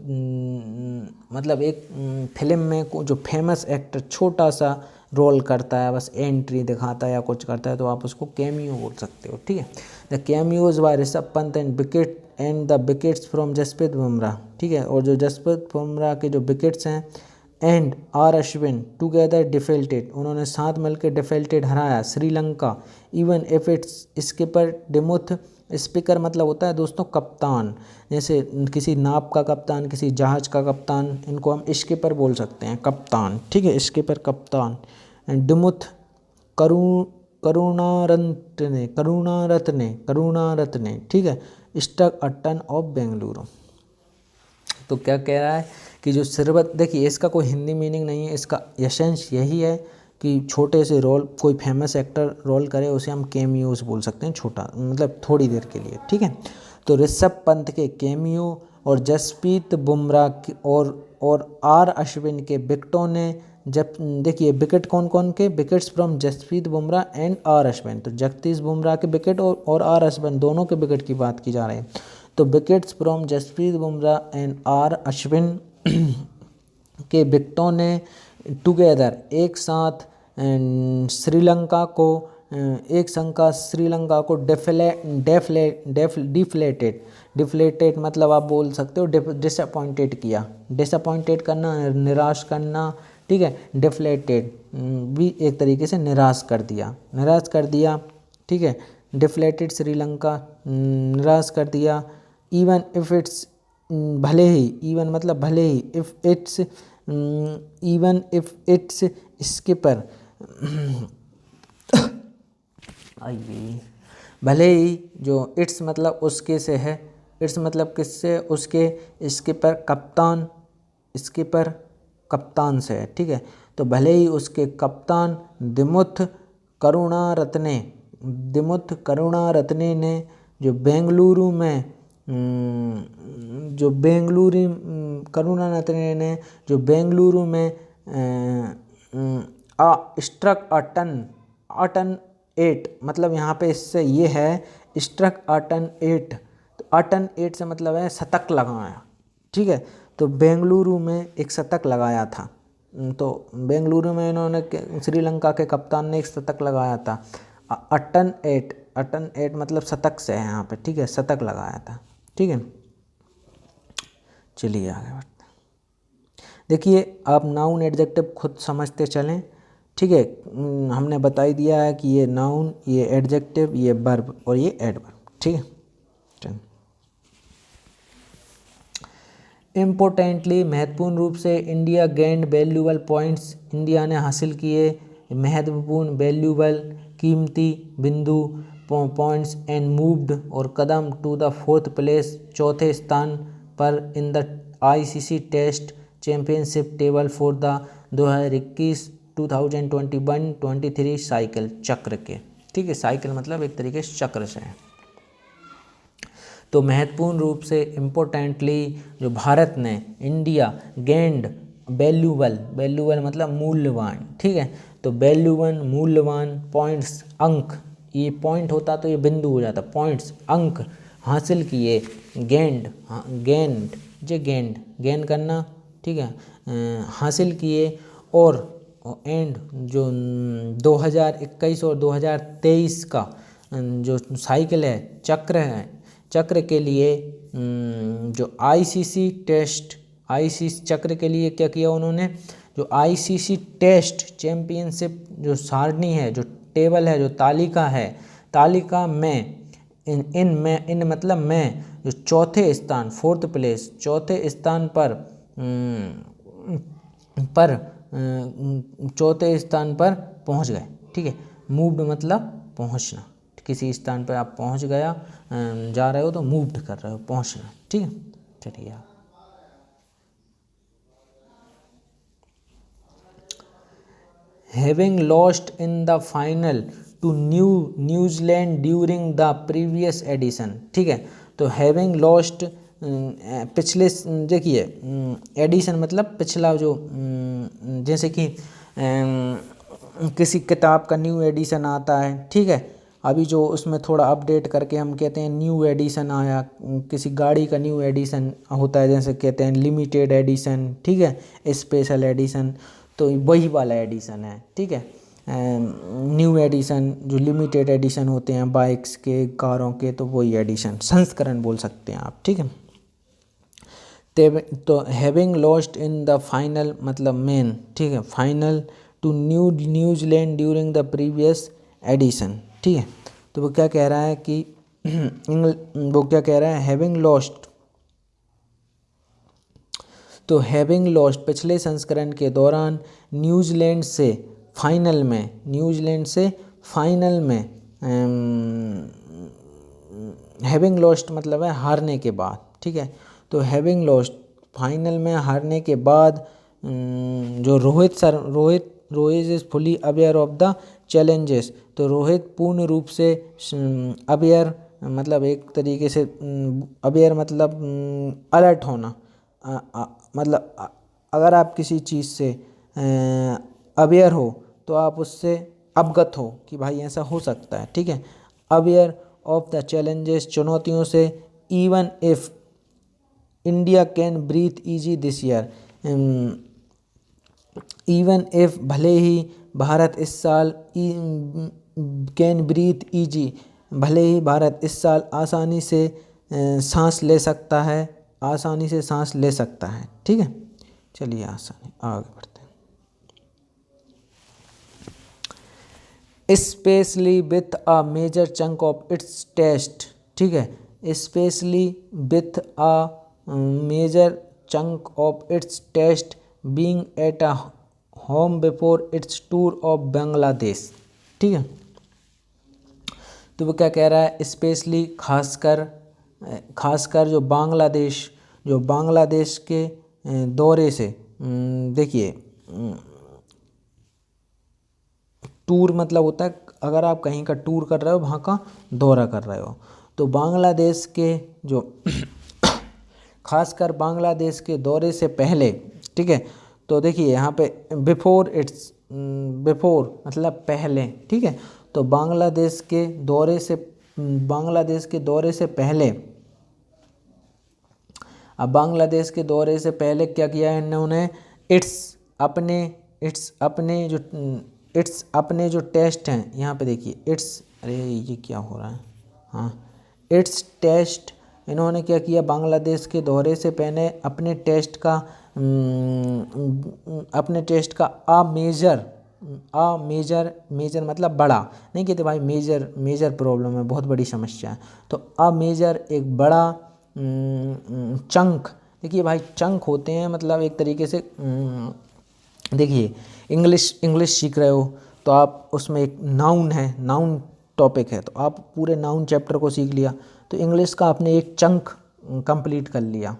मतलब एक फिल्म में जो फेमस एक्टर छोटा सा रोल करता है, बस एंट्री दिखाता है या कुछ करता है, तो आप उसको कैमियो बोल सकते हो, ठीक है। The cameos by Rishabh Pant and the wickets from Jasprit Bumrah, ठीक है। और जो जसप्रीत बुमराह के जो विकेट्स हैं and R Ashwin together defeated, उन्होंने साथ मिलकर डिफेल्टेड हराया Sri Lanka even if it's skipper Dimuth. Speaker मतलब होता है दोस्तों कप्तान, जैसे किसी नाव का कप्तान, किसी जहाज का कप्तान, इनको हम स्किपर बोल सकते हैं, कप्तान, ठीक है, स्किपर कप्तान। एंड डिमुथ करुणारत्ने, ठीक है, stuck a ton of Bengaluru. तो क्या कह रहा है कि जो सिरबत, देखिए इसका कोई हिंदी मीनिंग नहीं है, इसका एसेंस यही है कि छोटे से रोल, कोई फेमस एक्टर रोल करे उसे हम कैमियोस बोल सकते हैं, छोटा मतलब थोड़ी देर के लिए, ठीक है। तो ऋषभ पंत के कैमियो और जसप्रीत बुमराह और आर अश्विन के विकेटों ने, जब देखिए विकेट कौन कौन के, wickets from Jasprit Bumrah and R Ashwin, तो जगदीश बुमराह के विकेट और आर अश्विन दोनों के विकेट की बात की जा रही है। तो wickets from Jasprit Bumrah and R Ashwin के विकेटों ने टुगेदर एक साथ श्रीलंका को डिफ्लेटेड मतलब आप बोल सकते हो डिसअपॉइंटेड किया, डिसअपॉइंटेड करना, निराश करना, ठीक है। डिफ्लेटेड भी एक तरीके से निराश कर दिया, ठीक है। डिफ्लेटेड श्रीलंका, निराश कर दिया। इवन इफ इट्स, भले ही, इवन मतलब भले ही, इवन इफ इट्स स्किपर भले ही, जो इट्स मतलब उसके से है, इट्स मतलब किससे, उसके स्किपर कप्तान से है, ठीक है। तो भले ही उसके कप्तान दिमुथ करुणारत्ने ने जो बेंगलुरु में स्ट्रक अ टन 8, मतलब यहाँ पे इससे ये है स्ट्रक अ टन 8, तो अ टन 8 से मतलब है शतक लगाया, ठीक है। तो बेंगलुरु में एक शतक लगाया था, तो बेंगलुरु में इन्होंने श्रीलंका के कप्तान ने एक शतक लगाया था। अ टन 8 मतलब शतक से है यहाँ पे, ठीक है, शतक लगाया था, ठीक है। चलिए आगे बढ़ते हैं। देखिए आप नाउन एडजेक्टिव खुद समझते चलें, ठीक है। हमने बता ही दिया है कि ये नाउन, ये एडजेक्टिव, ये वर्ब और ये एडवर्ब, ठीक है। इम्पोर्टेंटली, महत्वपूर्ण रूप से, India gained valuable points, India ने हासिल किए महत्वपूर्ण, वैल्यूबल कीमती, बिंदु, पॉइंट्स एंड मूव्ड और कदम टू द 4th प्लेस, चौथे स्थान पर in the ICC test championship table for the 2021-2023 cycle चक्र के, ठीक है। साइकिल मतलब एक तरीके से चक्र से है। तो महत्वपूर्ण रूप से, इम्पोर्टेंटली, जो भारत ने, इंडिया गेंड वैल्यूबल मतलब मूल्यवान, ठीक है। तो वैल्यूबल मूल्यवान, पॉइंट्स अंक, ये पॉइंट होता तो ये बिंदु हो जाता, पॉइंट्स अंक हासिल किए, गेंड करना, ठीक है, हासिल किए, और एंड जो 2021 और 2023 का जो साइकिल है, चक्र के लिए, जो आईसीसी चक्र के लिए क्या किया उन्होंने, जो आईसीसी टेस्ट चैंपियनशिप जो सारणी है, जो टेबल है, जो तालिका में इन मतलब में जो चौथे स्थान, 4th प्लेस, चौथे स्थान पर पहुंच गए, ठीक है। मूव्ड मतलब पहुंचना, किसी स्थान पर आप पहुंच गया, जा रहे हो तो मूव्ड कर रहे हो, पहुंचना, ठीक है। चलिए आप having lost in the final to New Zealand during the previous edition, ठीक है। तो हैविंग लॉस्ट पिछले, देखिए एडिशन मतलब पिछला, जो जैसे कि किसी किताब का न्यू एडिशन आता है, ठीक है। अभी जो उसमें थोड़ा अपडेट करके हम कहते हैं न्यू एडिशन आया, किसी गाड़ी का न्यू एडिशन होता है, जैसे कहते हैं लिमिटेड एडिशन, ठीक है, स्पेशल एडिशन, तो वही वाला एडिशन है, ठीक है। न्यू एडिशन जो लिमिटेड एडिशन होते हैं बाइक्स के, कारों के, तो वही एडिशन, संस्करण बोल सकते हैं आप, ठीक है। तो having lost in the final मतलब मेन, ठीक है, final to New Zealand during the previous edition, ठीक है। तो वो क्या कह रहा है कि वो क्या कह रहा है, हैविंग लॉस्ट, तो हैविंग लॉस्ट पिछले संस्करण के दौरान न्यूजीलैंड से फाइनल में हैविंग लॉस्ट मतलब है हारने के बाद, ठीक है। तो हैविंग लॉस्ट फाइनल में हारने के बाद जो Rohit is fully aware of the challenges, तो रोहित पूर्ण रूप से अवेयर मतलब एक तरीके से अवेयर मतलब अलर्ट होना, मतलब अगर आप किसी चीज़ से अवेयर हो तो आप उससे अवगत हो कि भाई ऐसा हो सकता है, ठीक है। अवेयर ऑफ द चैलेंजेस चुनौतियों से, even if India can breathe easy this year, even if भले ही भारत इस साल, कैन ब्रीथ ईजी भले ही भारत इस साल आसानी से सांस ले सकता है, आसानी से सांस ले सकता है, ठीक है। चलिए आगे बढ़ते हैं। Especially with a major chunk of its test, ठीक है, especially with a major chunk of its test being at a home before its tour of Bangladesh, ठीक है। तो वो क्या कह रहा है, स्पेशली खासकर जो बांग्लादेश के दौरे से, देखिए टूर मतलब होता है अगर आप कहीं का टूर कर रहे हो, वहाँ का दौरा कर रहे हो, तो बांग्लादेश के जो खासकर बांग्लादेश के दौरे से पहले, ठीक है। तो देखिए यहाँ पे बिफोर मतलब पहले, ठीक है। तो बांग्लादेश के दौरे से पहले, अब बांग्लादेश के दौरे से पहले क्या किया है इन्होंने, अपने जो टेस्ट हैं, यहाँ पे देखिए अरे ये क्या हो रहा है, हाँ, इट्स टेस्ट, इन्होंने क्या किया, बांग्लादेश के दौरे से पहले अपने टेस्ट का मेजर मतलब बड़ा, नहीं कहते भाई मेजर प्रॉब्लम है, बहुत बड़ी समस्या है, तो मेजर एक बड़ा चंक, देखिए भाई चंक होते हैं मतलब एक तरीके से, देखिए इंग्लिश सीख रहे हो तो आप उसमें एक नाउन टॉपिक है, तो आप पूरे नाउन चैप्टर को सीख लिया, तो इंग्लिश का आपने एक चंक कंप्लीट कर लिया,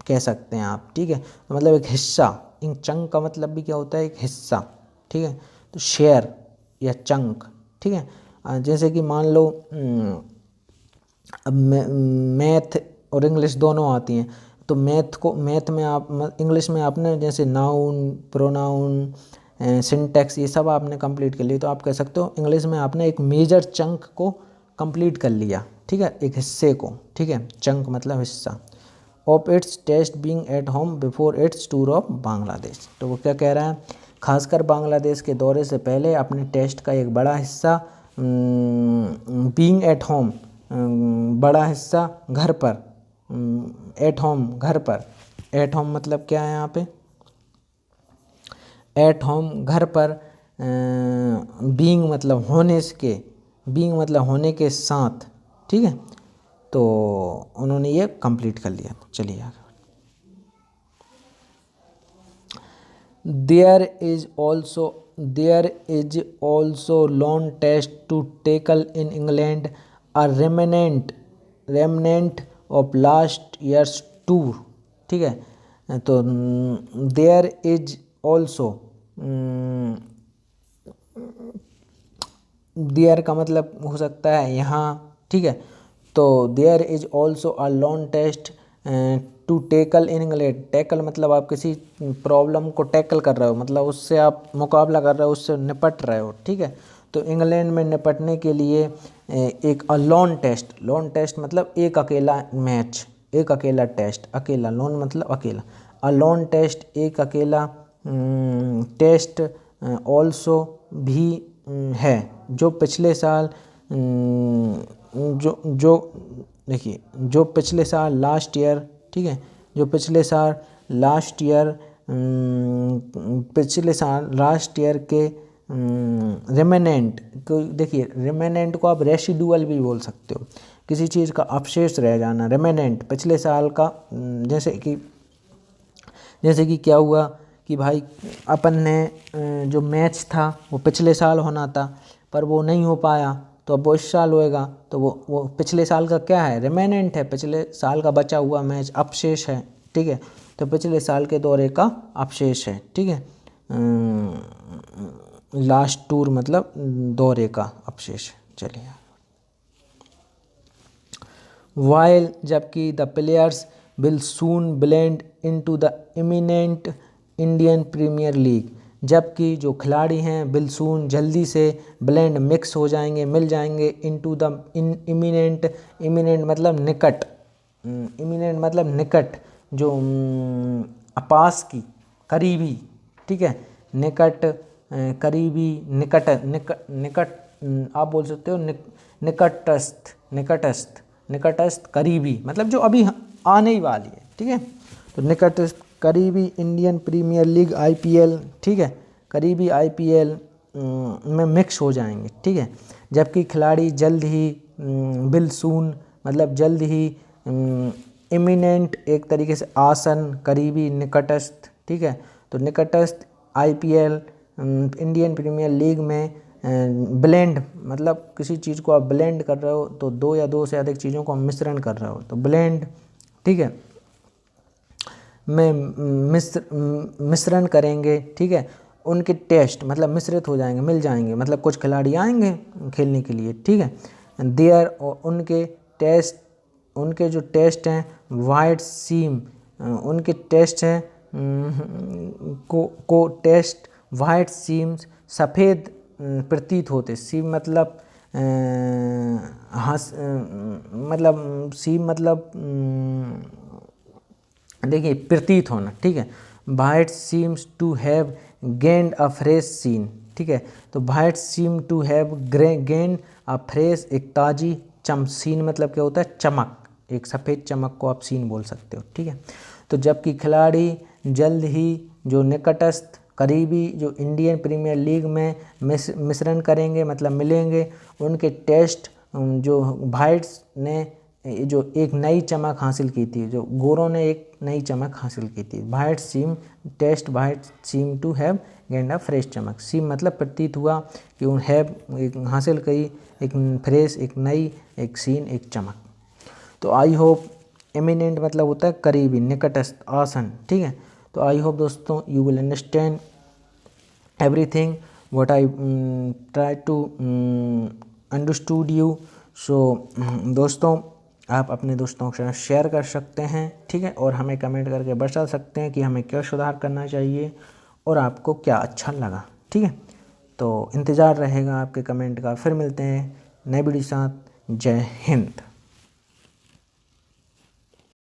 कह सकते हैं आप, ठीक है। तो मतलब एक हिस्सा, इन चंक का मतलब भी क्या होता है, एक हिस्सा, ठीक है। तो शेयर या चंक, ठीक है। जैसे कि मान लो अब मैथ और इंग्लिश दोनों आती हैं, तो मैथ में आप इंग्लिश में आपने जैसे नाउन, प्रोनाउन, सिंटैक्स ये सब आपने कंप्लीट कर लिया, तो आप कह सकते हो इंग्लिश में आपने एक मेजर चंक को कंप्लीट कर लिया, ठीक है, एक हिस्से को, ठीक है, चंक मतलब हिस्सा, of its test being at home before its tour of Bangladesh. तो वो क्या कह रहा है, खासकर बांग्लादेश के दौरे से पहले अपने टेस्ट का एक बड़ा हिस्सा, बीइंग एट होम बड़ा हिस्सा घर पर, एट होम घर पर, एट होम मतलब क्या है यहाँ पे, एट होम घर पर, बीइंग मतलब होने के साथ, ठीक है। तो उन्होंने ये कंप्लीट कर लिया। चलिए आगे, There is also loan test to tackle in England, a remnant of last year's tour। ठीक है, तो देयर इज ऑल्सो, देयर का मतलब हो सकता है यहाँ, ठीक है। तो there is also a lone test to tackle in England. Tackle मतलब आप किसी प्रॉब्लम को टैकल कर रहे हो, मतलब उससे आप मुकाबला कर रहे हो, उससे निपट रहे हो, ठीक है। तो इंग्लैंड में निपटने के लिए एक लॉन टेस्ट मतलब एक अकेला मैच, एक अकेला टेस्ट, अकेला लॉन मतलब अकेला, लॉन टेस्ट एक अकेला टेस्ट ऑल्सो भी है, जो पिछले साल जो देखिए जो पिछले साल लास्ट ईयर, ठीक है, जो पिछले साल लास्ट ईयर के रिमेनेंट को, देखिए रिमेनेंट को आप रेसिडुअल भी बोल सकते हो, किसी चीज़ का अवशेष रह जाना, रिमेनेंट पिछले साल का। जैसे कि क्या हुआ कि भाई अपन ने जो मैच था वो पिछले साल होना था पर वो नहीं हो पाया, तो अब वो इस साल होएगा, तो वो पिछले साल का क्या है, रिमेनेंट है, पिछले साल का बचा हुआ मैच, अवशेष है, ठीक है। तो पिछले साल के दौरे का अवशेष है, ठीक है। लास्ट टूर मतलब दौरे का अवशेष। चलिए, वाइल जबकि the players will soon blend into the imminent Indian Premier League, जबकि जो खिलाड़ी हैं विल सून जल्दी से, ब्लेंड मिक्स हो जाएंगे, मिल जाएंगे, इनटू द इमिनेंट, इमिनेंट मतलब निकट, इमिनेंट मतलब निकट, जो अपास की, करीबी, ठीक है, निकट, करीबी, निकट आप बोल सकते हो, निकटस्थ करीबी मतलब जो अभी आने ही वाली है, ठीक है। तो निकटस्थ करीबी इंडियन प्रीमियर लीग IPL, ठीक है, करीबी IPL में मिक्स हो जाएंगे, ठीक है। जबकि खिलाड़ी जल्द ही, विल सून मतलब जल्द ही, इमिनेंट एक तरीके से आसन, करीबी, निकटस्थ, ठीक है। तो निकटस्थ IPL इंडियन प्रीमियर लीग में ब्लेंड मतलब किसी चीज़ को आप ब्लेंड कर रहे हो, तो दो या दो से अधिक चीज़ों को मिश्रण कर रहे हो, तो ब्लेंड, ठीक है, में मिश्रण करेंगे, ठीक है। उनके टेस्ट मतलब मिश्रित हो जाएंगे, मिल जाएंगे, मतलब कुछ खिलाड़ी आएंगे खेलने के लिए, ठीक है। देयर उनके टेस्ट, उनके जो टेस्ट हैं वाइट सीम, उनके टेस्ट हैं को टेस्ट वाइट सीम्स सफ़ेद प्रतीत होते, सीम मतलब मतलब सीम मतलब देखिए प्रतीत होना, ठीक है। White seems to have gained a fresh sheen, ठीक है। तो white seem to have gained a fresh, एक ताज़ी सीन मतलब क्या होता है, चमक, एक सफ़ेद चमक को आप सीन बोल सकते हो, ठीक है। तो जबकि खिलाड़ी जल्द ही जो निकटस्थ करीबी जो इंडियन प्रीमियर लीग में मिश्रण करेंगे मतलब मिलेंगे, उनके टेस्ट जो वाइट्स ने जो एक नई चमक हासिल की थी, जो गोरों ने एक नई चमक हासिल की थी, white seem test white seem to have gained a fresh चमक, सीम मतलब प्रतीत हुआ कि उन हैव एक हासिल की एक फ्रेश, एक नई, एक सीन, एक चमक। तो आई होप, एमिनेंट मतलब होता है करीबी, निकटस्थ, आसन, ठीक है। तो आई होप दोस्तों you will understand everything what I try to understood you. So दोस्तों आप अपने दोस्तों के साथ शेयर कर सकते हैं, ठीक है, और हमें कमेंट करके बता सकते हैं कि हमें क्या सुधार करना चाहिए और आपको क्या अच्छा लगा, ठीक है। तो इंतज़ार रहेगा आपके कमेंट का, फिर मिलते हैं नए वीडियो के साथ। जय हिंद।